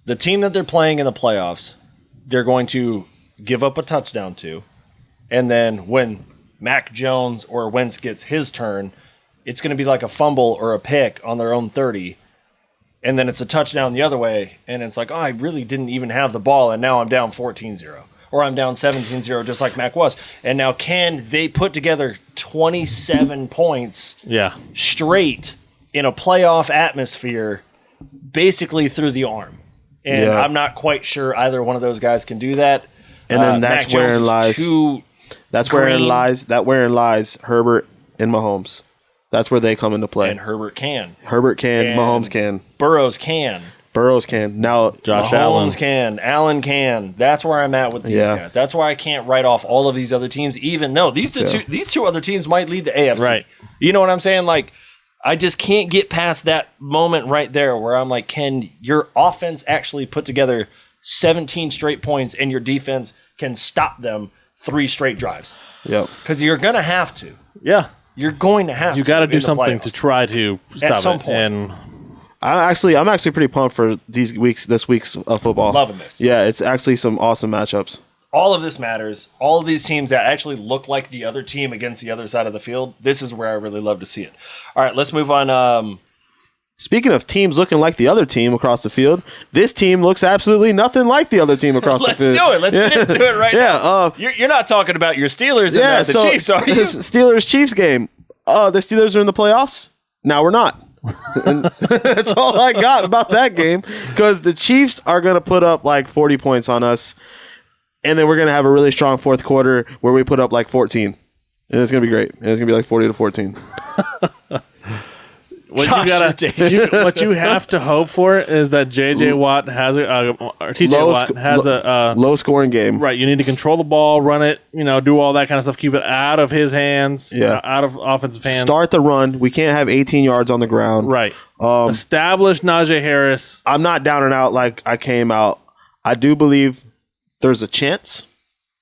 the team that they're playing in the playoffs, they're going to give up a touchdown to. And then when Mac Jones or Wentz gets his turn, it's going to be like a fumble or a pick on their own 30. And then it's a touchdown the other way. And it's like, oh, I really didn't even have the ball. And now I'm down 14-0. Or I'm down 17-0 just like Mac was. And now can they put together 27 points straight in a playoff atmosphere basically through the arm? And I'm not quite sure either one of those guys can do that.
And then that's where it lies. That's where it lies. Wherein lies Herbert and Mahomes. That's where they come into play.
And Herbert can.
And Mahomes can.
Burrows can.
Now
Josh
Mahomes can. Allen can. That's where I'm at with these guys. That's why I can't write off all of these other teams, even though these two other teams might lead the AFC.
Right.
You know what I'm saying? Like, I just can't get past that moment right there where I'm like, can your offense actually put together 17 straight points and your defense can stop them 3 straight drives?
Yep.
Because you're going to have to.
Yeah.
You're going to have to.
You got to do something to try to stop
at some
it.
point.
And
I'm actually pretty pumped for this week's of football.
Loving this.
Yeah, it's actually some awesome matchups.
All of this matters. All of these teams that actually look like the other team against the other side of the field, this is where I really love to see it. All right, let's move on.
Speaking of teams looking like the other team across the field, this team looks absolutely nothing like the other team across the field.
Let's do it. Let's get into it right now. You're not talking about your Steelers and the Chiefs, are you?
Steelers-Chiefs game. The Steelers are in the playoffs. Now we're not. And that's all I got about that game, because the Chiefs are going to put up like 40 points on us, and then we're going to have a really strong fourth quarter where we put up like 14. And it's going to be great. And it's going to be like 40-14.
What you have to hope for is that J.J. Watt has or T.J. Watt has a
low scoring game.
Right, you need to control the ball, run it, do all that kind of stuff, keep it out of his hands, out of offensive hands.
Start the run. We can't have 18 yards on the ground.
Right. Establish Najee Harris.
I'm not down and out like I came out. I do believe there's a chance.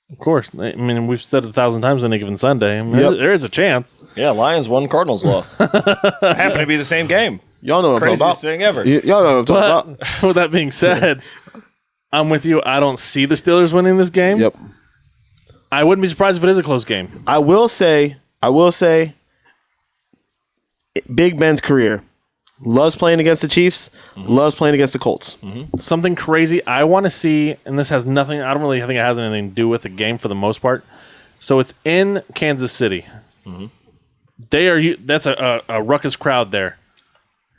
Of course. I mean, we've said it 1,000 times on a given Sunday. I mean, there is a chance.
Yeah, Lions won, Cardinals lost. Happened to be the same game.
Y'all know what I'm talking about.
Craziest thing ever.
Y'all know what I'm talking about.
With that being said, I'm with you. I don't see the Steelers winning this game.
Yep.
I wouldn't be surprised if it is a close game.
I will say, Big Ben's career. Loves playing against the Chiefs. Loves playing against the Colts.
Something crazy I want to see, and this has nothing, I don't really think it has anything to do with the game for the most part. So it's in Kansas City. That's a ruckus crowd there.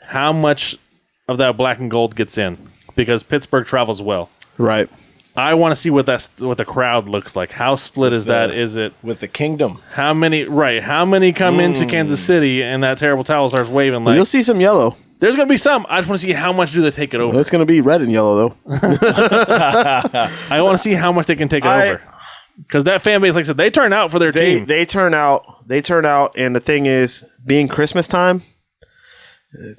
How much of that black and gold gets in? Because Pittsburgh travels well.
Right.
I want to see what the crowd looks like. How split is that? Is it
with the kingdom?
How many come into Kansas City and that terrible towel starts waving? Like,
you'll see some yellow.
There's going to be some. I just want to see how much do they take it over.
It's going to be red and yellow though.
I want to see how much they can take it over. Because that fan base, like I said, they turn out for their team.
They turn out, and the thing is, being Christmas time,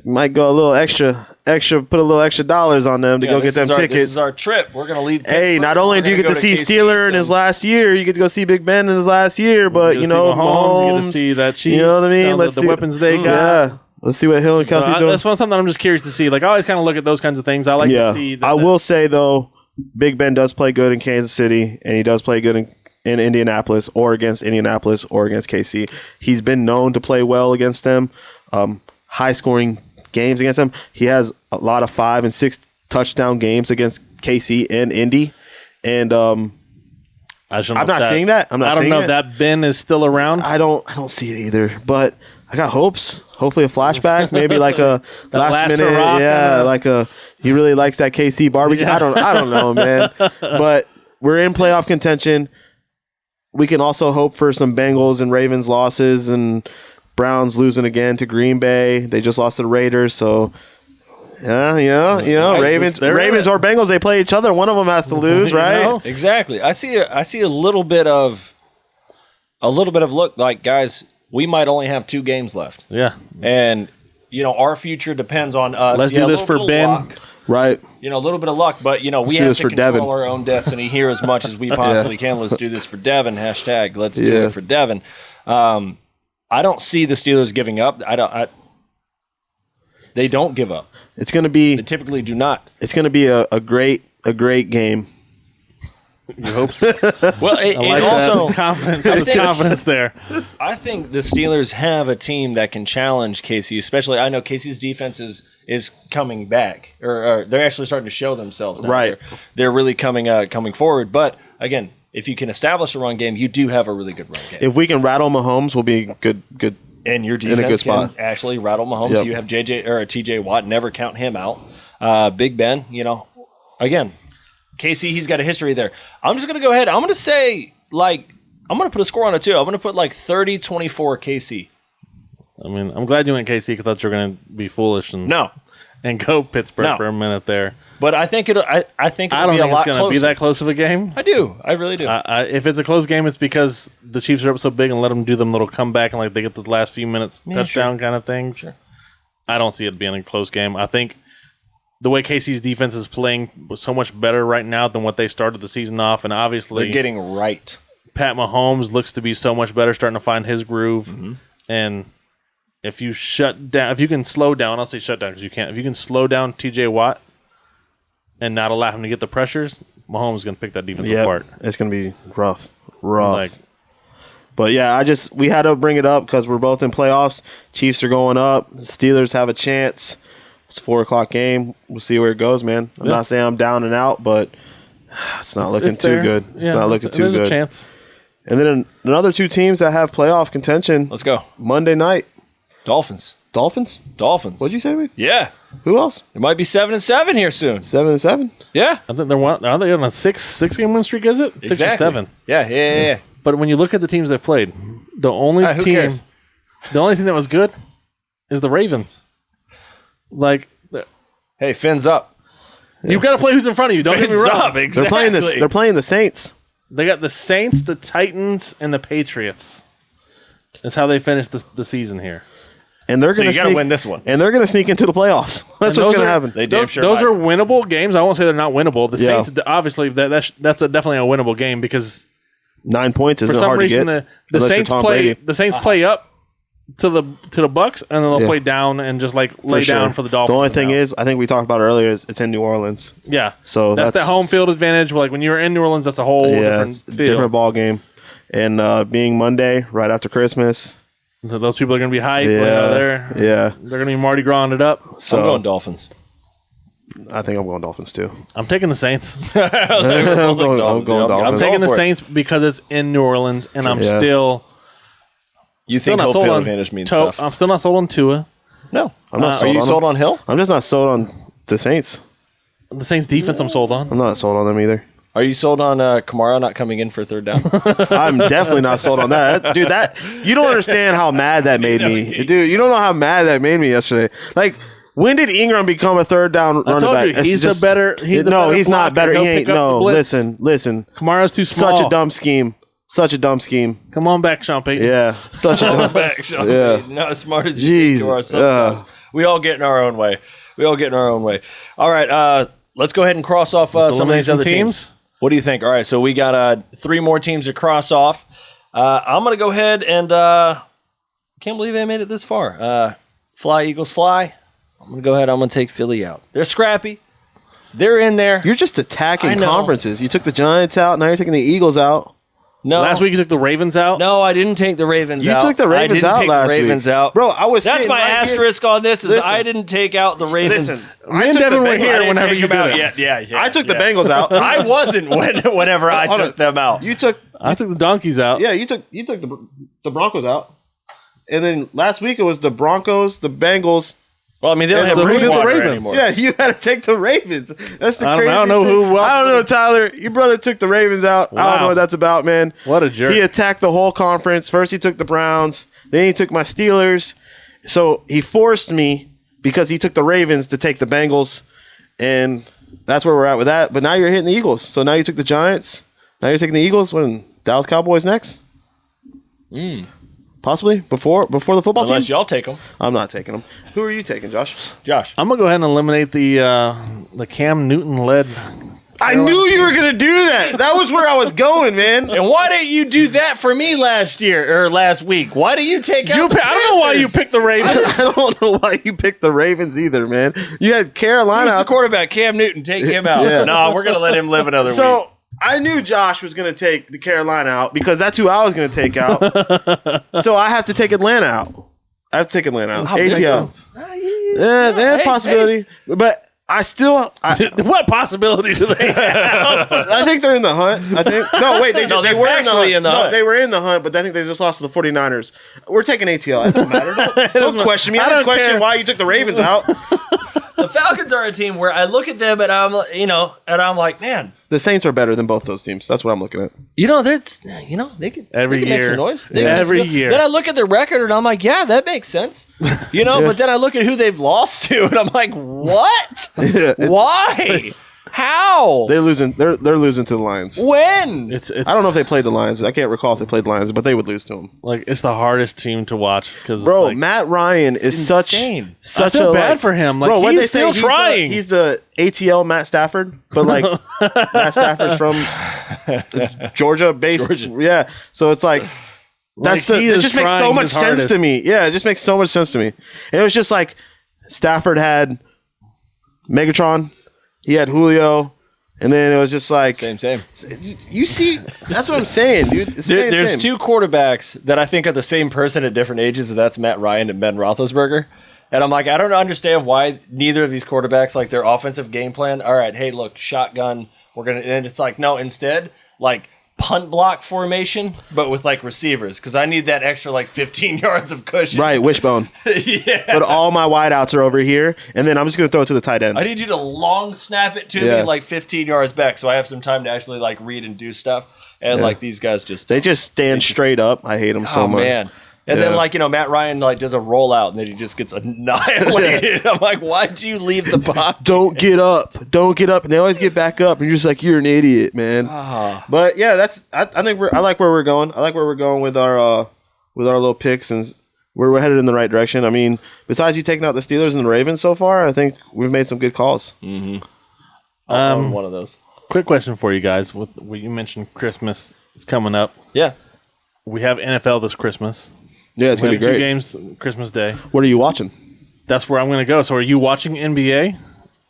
might go a little extra, put a little extra dollars on them to go get them tickets.
This is our trip. We're going to leave.
Hey, not only do you get to see Steeler in his last year, you get to go see Big Ben in his last year, but Mahomes,
you get to see that Chiefs.
You know what I mean?
Let's see the weapons they got.
Yeah. Let's see what Hill and Kelsey's doing.
That's something I'm just curious to see. Like, I always kind of look at those kinds of things. I like to see.
I will say though, Big Ben does play good in Kansas City, and he does play good in Indianapolis, or against Indianapolis, or against KC. He's been known to play well against them. High scoring games against him. He has a lot of 5 and 6 touchdown games against KC and Indy, and I'm not seeing that. I don't know
if that Ben is still around.
I don't see it either, but I got hopes. Hopefully a flashback, maybe like a last minute, like he really likes that KC barbecue. Yeah. I don't know, man. But we're in playoff contention. we can also hope for some Bengals and Ravens losses and Browns losing again to Green Bay. They just lost to the Raiders, so Ravens or Bengals, they play each other. One of them has to lose, right?
Exactly. I see a little bit of look like, guys, we might only have 2 games left.
Yeah.
And our future depends on us.
Let's do this for Ben.
Luck.
Right.
A little bit of luck, but we have to control our own destiny here as much as we possibly can. Let's do this for Devin. # let's do it for Devin. I don't see the Steelers giving up. They don't give up.
It's going to be.
They typically do not.
It's going to be a great game.
You hope so.
Well, and also
confidence there.
I think the Steelers have a team that can challenge KC. Especially, I know KC's defense is coming back, or they're actually starting to show themselves now.
Right.
They're really coming forward. But again, if you can establish a run game, you do have a really good run game.
If we can rattle Mahomes, we'll be good.
And your defense can actually rattle Mahomes. Yep. You have TJ Watt. Never count him out. Big Ben. Again, KC, he's got a history there. I'm just going to go ahead. I'm going to say, I'm going to put a score on it, too. I'm going to put 30-24 KC.
I mean, I'm glad you went KC because I thought you were going to be foolish and go Pittsburgh for a minute there.
But I think it'll be a lot closer. I don't think it's going
to be that close of a game.
I do. I really do.
If it's a close game, it's because the Chiefs are up so big and let them do them little comeback and they get the last few minutes touchdown kind of things. Sure. I don't see it being a close game. I think the way KC's defense is playing was so much better right now than what they started the season off, and obviously
they're getting right.
Pat Mahomes looks to be so much better, starting to find his groove. Mm-hmm. And if you can slow down, I'll say shut down because you can't. If you can slow down TJ Watt and not allow him to get the pressures, Mahomes is going to pick that defense apart.
It's going to be rough. But yeah, we had to bring it up because we're both in playoffs. Chiefs are going up. Steelers have a chance. It's a 4:00 game. We'll see where it goes, man. I'm not saying I'm down and out, but it's not looking too good. It's not looking too good.
There's a chance.
And then another 2 teams that have playoff contention.
Let's go.
Monday night.
Dolphins.
What'd you say to me?
Yeah.
Who else?
It might be 7-7 here soon.
7-7?
Yeah.
I think are they on a six-game win streak, is it?
Exactly.
6 or 7.
Yeah.
But when you look at the teams they've played, the only thing that was good is the Ravens.
Hey, fins up.
You've got to play who's in front of you. Don't get me wrong.
Up, exactly.
They're playing the Saints.
They got the Saints, the Titans, and the Patriots. That's how they finished the season here.
And they're going
to win this one.
And they're going to sneak into the playoffs. That's what's going to happen.
Those are winnable games. I won't say they're not winnable. The Saints, obviously, that's definitely a winnable game because
9 points isn't hard to get.
The Saints play up to the Bucks, and then they'll play down and just lay down for the Dolphins.
The only thing is, I think we talked about earlier, is it's in New Orleans.
Yeah,
so
that's the home field advantage. When you're in New Orleans, that's a whole different
ball game. And being Monday, right after Christmas,
so those people are going to be hyped. They're going to be Mardi Gras it up.
So I'm going Dolphins.
I think I'm going Dolphins too.
I'm taking the Saints.
I'm going Dolphins.
I'm taking the Saints because it's in New Orleans, and I'm still.
You think home field advantage means stuff?
I'm still not sold on Tua.
No, I'm not. Are you sold on Hill?
I'm just not sold on the Saints.
The Saints defense, I'm sold on.
I'm not sold on them either.
Are you sold on Kamara not coming in for 3rd down?
I'm definitely not sold on that. Dude, you don't understand how mad that made me. Dude, you don't know how mad that made me yesterday. When did Ingram become a 3rd down running back?
He's the better.
He's not better. He ain't. No, listen.
Kamara's too small.
Such a dumb scheme.
Come on back, Sean Payton.
Yeah, such a dumb
back, Sean Payton. Not as smart as you are sometimes. We all get in our own way. All right, let's go ahead and cross off some of these other teams. What do you think? All right, so we got 3 more teams to cross off. I'm going to go ahead and can't believe I made it this far. Fly, Eagles, fly. I'm going to go ahead. I'm going to take Philly out. They're scrappy. They're in there.
You're just attacking conferences. You took the Giants out. Now you're taking the Eagles out.
No.
Last week you took the Ravens out?
No, I didn't take the Ravens out.
You took the Ravens out last week.
I didn't take the Ravens out.
Bro, I was
That's my asterisk on this is I didn't take out the Ravens.
Listen,
me and Devin were here whenever you did it.
Yeah.
I took the Bengals out.
I wasn't whenever I took them out.
I took
the Donkeys out.
Yeah, you took the Broncos out. And then last week it was the Broncos, the Bengals,
Well, I mean, they don't have
who did the
Bridgewater
Ravens?
anymore.
Yeah, you had to take the Ravens. That's the craziest
I don't know
thing.
who else.
I don't know, Tyler. Your brother took the Ravens out. I don't know what that's about, man.
What a jerk.
He attacked the whole conference. First, he took the Browns. Then he took my Steelers. So he forced me because he took the Ravens to take the Bengals. And that's where we're at with that. But now you're hitting the Eagles. So now you took the Giants. Now you're taking the Eagles. When Dallas Cowboys next? Possibly before the football team.
Unless y'all take them.
I'm not taking them. Who are you taking, Josh?
I'm gonna go ahead and eliminate the Cam Newton led.
I knew you were gonna do that. That was where I was going, man.
And why didn't you do that for me last week? Why do you take out the
I don't know why you picked the Ravens.
I don't know why you picked the Ravens either, man. You had Carolina.
Who's the quarterback? Cam Newton. Take him out.
Yeah.
No, we're gonna let him live another week.
So I knew Josh was going to take the Carolina out because that's who I was going to take out. So I have to take Atlanta out. I have to take Atlanta out. ATL. Yeah, they have possibility. But I still...
what possibility do they have?
I think they're in the hunt. I think. No, wait. They were in the hunt. No, they were in the hunt, but I think they just lost to the 49ers. We're taking ATL. It doesn't matter. Don't question me. I just question why you took the Ravens out.
The Falcons are a team where I look at them and I'm like, man,
the Saints are better than both those teams. That's what I'm looking at.
They can
every
make some
year.
noise.
Every year.
Then I look at their record and I'm like, yeah, that makes sense. But then I look at who they've lost to and I'm like, what? Why? How?
They're losing. They're losing to the Lions.
When?
It's
I don't know if they played the Lions. I can't recall if they played the Lions, but they would lose to them.
like it's the hardest team to watch because
Matt Ryan is
insane.
I feel bad for him. Like
bro,
he's still trying.
He's the ATL Matt Stafford, but like Matt Stafford's from Georgia based. Yeah, so it's like that's it just makes so much sense to me. Yeah, it just makes so much sense to me. And it was just like Stafford had Megatron. He had Julio, and then it was just like...
Same.
You see, that's what I'm saying, dude.
There's two quarterbacks that I think are the same person at different ages, and that's Matt Ryan and Ben Roethlisberger. And I'm like, I don't understand why neither of these quarterbacks, like their offensive game plan, all right, hey, look, shotgun, and it's like, no, instead, like... punt block formation, but with like receivers, because I need that extra like 15 yards of cushion.
Right, wishbone.
Yeah.
But all my wideouts are over here, and then I'm just going to throw it to the tight end.
I need you to long snap it to me like 15 yards back, so I have some time to actually like read and do stuff. And like these guys
they just stand straight up. I hate them so much. Oh man.
And then, like, Matt Ryan, like, does a rollout, and then he just gets annihilated. I'm like, why'd you leave the pocket?
Don't get up. And they always get back up, and you're just like, you're an idiot, man. But, yeah, I think I like where we're going. I like where we're going with our little picks, and we're headed in the right direction. I mean, besides you taking out the Steelers and the Ravens so far, I think we've made some good calls.
Mm-hmm. One of those.
Quick question for you guys. You mentioned Christmas is coming up.
Yeah.
We have NFL this Christmas.
Yeah, it's going to be great.
2 games Christmas Day.
What are you watching?
That's where I'm going to go. So are you watching NBA?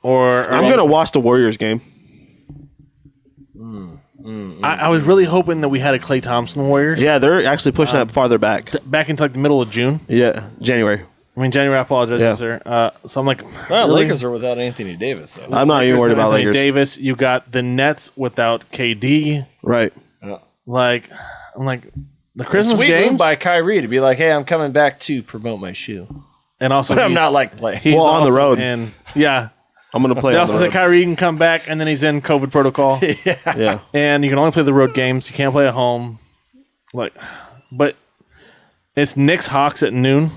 I'm
going to watch the Warriors game.
I was really hoping that we had a Klay Thompson Warriors.
Yeah, they're actually pushing that farther back.
Back into like the middle of June.
Yeah, January.
January, I apologize, sir. So I'm like...
Well, really? Lakers are without Anthony Davis. So.
I'm not even worried about Lakers.
Davis. You got the Nets without KD.
Right.
Like, I'm like... The Christmas
sweet
games
move by Kyrie to be like, "Hey, I'm coming back to promote my shoe,"
and also
but I'm not like playing.
Well, on the road,
and I'm
going to play.
They also said Kyrie can come back, and then he's in COVID protocol.
Yeah,
and you can only play the road games. You can't play at home. But it's Knicks Hawks at noon,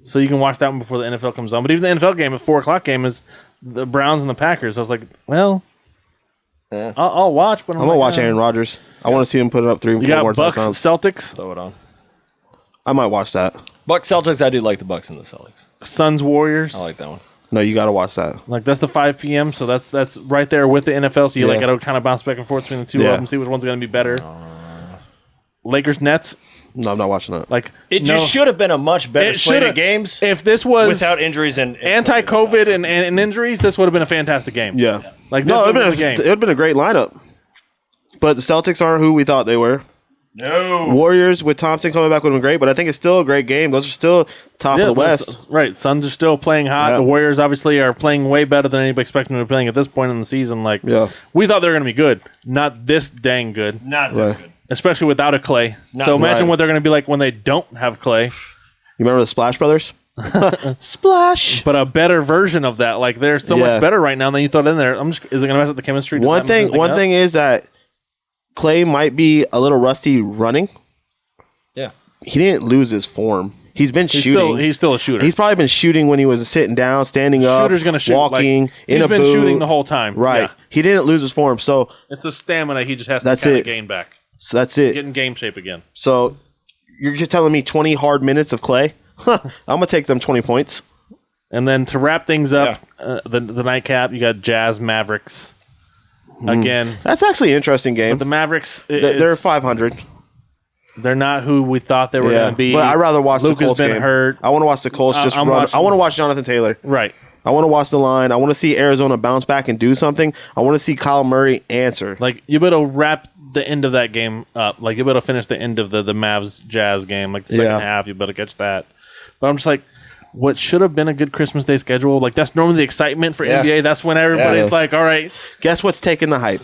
so you can watch that one before the NFL comes on. But even the NFL game at 4:00 game is the Browns and the Packers. I was like, well. Yeah. I'll watch, but
I'm gonna watch Aaron Rodgers. I want to see him put it up 3 or 4 more
Bucks,
touchdowns.
Celtics.
Throw it on.
I might watch that.
Bucks Celtics. I do like the Bucks and the Celtics.
Suns Warriors.
I like that one.
No, you got to watch that.
Like that's the 5 p.m. So that's right there with the NFL. So you got to kind of bounce back and forth between the two of them, see which one's gonna be better. Lakers Nets.
No, I'm not watching that.
Like
it just should have been a much better slate of games.
If this was
without injuries and
anti-COVID and injuries, this would have been a fantastic game.
Yeah.
Like this would have been a game.
It would have been a great lineup. But the Celtics aren't who we thought they were.
No.
Warriors with Thompson coming back would have been great, but I think it's still a great game. Those are still top of the West.
Right. Suns are still playing hot. Yeah. The Warriors obviously are playing way better than anybody expected them to be playing at this point in the season. Like, we thought they were going to be good. Not this dang good.
Not this good.
Especially without a Klay. So imagine what they're going to be like when they don't have Klay.
You remember the Splash Brothers? Splash.
But a better version of that. Like they're so much better right now than you thought in there. Is it going to mess up the chemistry?
One thing is that Clay might be a little rusty running.
Yeah.
He didn't lose his form. He's been shooting.
He's still a shooter.
He's probably been shooting when he was sitting down, standing up,
shooter's gonna shoot,
walking, in a boot.
He's been shooting the whole time.
Right.
Yeah.
He didn't lose his form. So
it's the stamina he just has to kind of gain back.
So that's it.
Get in game shape again.
So you're just telling me 20 hard minutes of Clay? I'm going to take them 20 points.
And then to wrap things up, the nightcap, you got Jazz Mavericks. Again.
That's actually an interesting game.
But the Mavericks...
They're 500.
They're not who we thought they were going to be.
But I'd rather watch the Colts game.
Hurt.
I want to watch the Colts just run. I want to watch Jonathan Taylor.
Right.
I want to watch the line. I want to see Arizona bounce back and do something. I want to see Kyle Murray answer.
Like, you better wrap the end of that game up. Like, you better finish the end of the Mavs Jazz game. Like, the second half, you better catch that. But I'm just like, what should have been a good Christmas Day schedule, like, that's normally the excitement for NBA. That's when everybody's like, all right.
Guess what's taking the hype?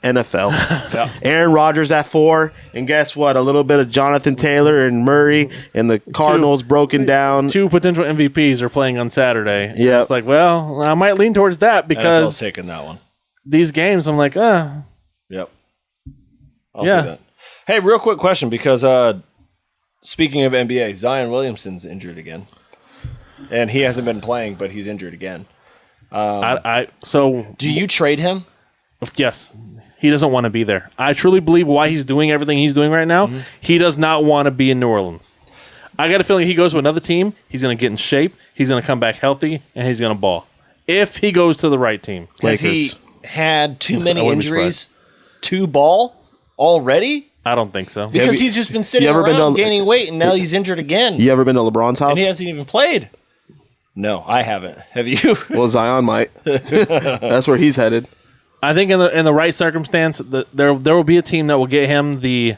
NFL. Aaron Rodgers at 4, and guess what? A little bit of Jonathan Taylor and Murray, and the Cardinals broken down.
2 potential MVPs are playing on Saturday.
Yeah,
it's like, well, I might lean towards that because
NFL's taking that one.
These games, I'm like,
Yep. I'll say that. Hey, real quick question, because speaking of NBA, Zion Williamson's injured again, and he hasn't been playing, but he's injured again.
So
do you trade him?
Yes. He doesn't want to be there. I truly believe why he's doing everything he's doing right now. He does not want to be in New Orleans. I got a feeling he goes to another team, he's going to get in shape, he's going to come back healthy, and he's going to ball. If he goes to the right team.
Has he had too many injuries to ball already?
I don't think so.
Because he's just been sitting around gaining weight, and now he's injured again.
You ever been to LeBron's house?
And he hasn't even played. No, I haven't. Have you?
Well, Zion might. That's where he's headed.
I think in the right circumstance, there will be a team that will get him the.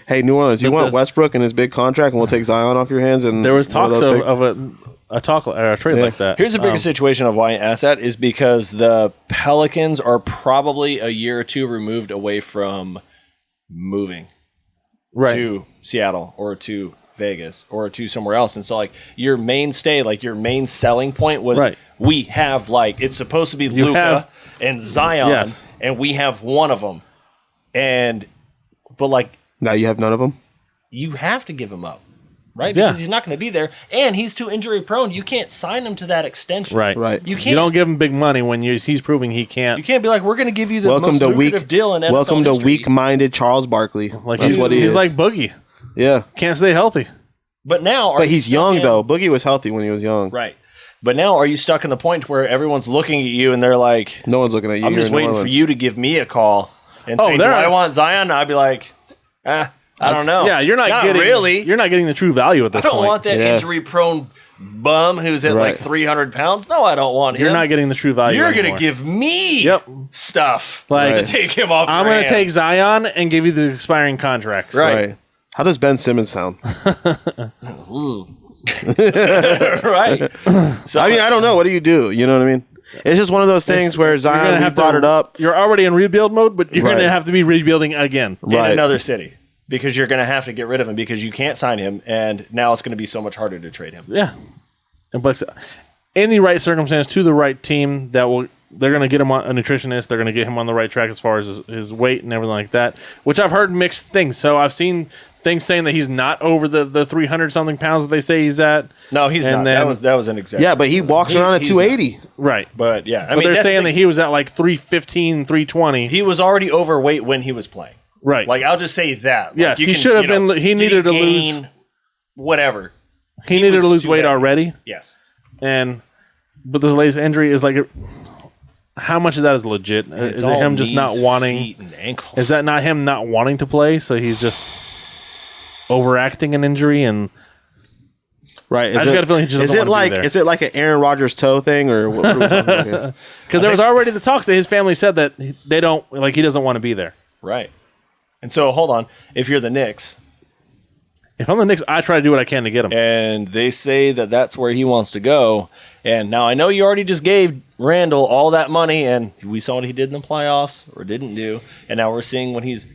Hey, New Orleans, you want Westbrook and his big contract, and we'll take Zion off your hands. And
there was talks of a trade like that.
Here's the biggest situation of why I asked that is because the Pelicans are probably a year or two removed away from moving to Seattle or to Vegas or to somewhere else, and so like your mainstay, like your main selling point was we have like it's supposed to be Luka and Zion, and we have one of them, but like
now you have none of them.
You have to give him up, right? Because he's not going to be there, and he's too injury prone. You can't sign him to that extension,
right? You can't. You don't give him big money when he's proving he can't.
You can't be like, we're going to give you the most lucrative deal in NFL
Welcome
history.
to weak-minded Charles Barkley.
Like he's like Boogie.
Yeah,
can't stay healthy.
But now,
but he's young though. Boogie was healthy when he was young,
right? But now, are you stuck in the point where everyone's looking at you and they're like,
no one's looking at you.
I'm just waiting for you to give me a call and say, do I want Zion? I'd be like, I don't know.
Yeah, you're not getting really. You're not getting the true value at this point.
I don't want that injury-prone bum who's at like 300 pounds. No, I don't want him.
You're not getting the true value.
You're going to give me stuff to take him off.
I'm going to take Zion and give you the expiring contracts.
Right. How does Ben Simmons sound?
Right.
So I mean, I don't know. What do you do? You know what I mean? It's just one of those things where Zion have brought it up.
You're already in rebuild mode, but you're going to have to be rebuilding again
in another city because you're going to have to get rid of him because you can't sign him, and now it's going to be so much harder to trade him.
Yeah, but in the right circumstance to the right team, they're going to get him on a nutritionist. They're going to get him on the right track as far as his weight and everything like that. Which I've heard mixed things. So I've seen things saying that he's not over the 300 something pounds that they say he's at.
No, he's not. That was an example.
Yeah, but he walks around at 280.
Right.
But yeah,
I mean, they're saying that he was at like 315, 320.
He was already overweight when he was playing.
Right.
Like I'll just say that.
Yes, he should have been. He needed to lose
whatever.
He needed to lose weight already.
Yes.
But this latest injury is like. How much of that is legit? Is it him just not wanting? Is that not him not wanting to play? So he's just overacting an injury and.
Right.
I just got a feeling he just doesn't want to be there.
Is it like an Aaron Rodgers toe thing or what are we talking about here?
Because there was already the talks that his family said that they don't like he doesn't want to be there.
Right. And so hold on, if you're the Knicks.
If I'm the Knicks, I try to do what I can to get him.
And they say that that's where he wants to go. And now I know you already just gave Randall all that money, and we saw what he did in the playoffs or didn't do. And now we're seeing what he's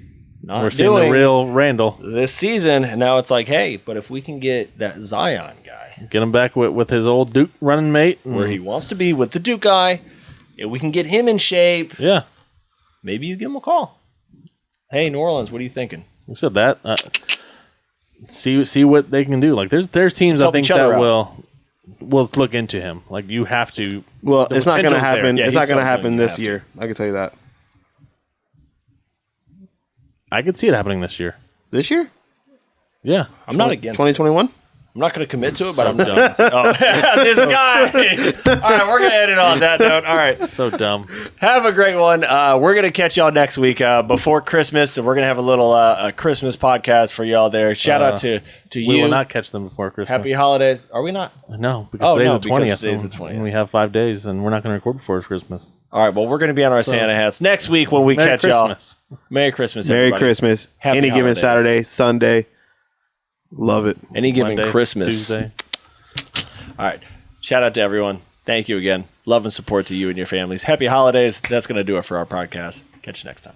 not
We're seeing the real Randall
this season. And now it's like, hey, but if we can get that Zion guy,
Get him back with his old Duke running mate.
Where he wants to be with the Duke guy. If we can get him in shape.
Yeah.
Maybe you give him a call. Hey, New Orleans, what are you thinking?
You said that. See what they can do. Like there's teams I think that will look into him. Like you have to.
Well, it's not going to happen. It's not going to happen this year. I can tell you that.
I could see it happening this year.
This year?
Yeah.
I'm not against
2021?
I'm not going to commit to it, but I'm done. This guy. All right, we're going to end it on that note. All right.
So dumb.
Have a great one. We're going to catch y'all next week before Christmas, so we're going to have a little Christmas podcast for y'all there. Shout out to you.
We will not catch them before Christmas.
Happy holidays. Are we not?
No, because today's the 20th.
Today's the 20th.
And we have 5 days, and we're not going to record before Christmas.
All right, well, we're going to be on our Santa hats next week when we catch
Christmas.
y'all. Merry Christmas,
Merry
everybody.
Christmas.
Happy
Any given
holidays.
Saturday, Sunday. Love it.
Any given
Monday,
Christmas.
Tuesday.
All right. Shout out to everyone. Thank you again. Love and support to you and your families. Happy holidays. That's going to do it for our podcast. Catch you next time.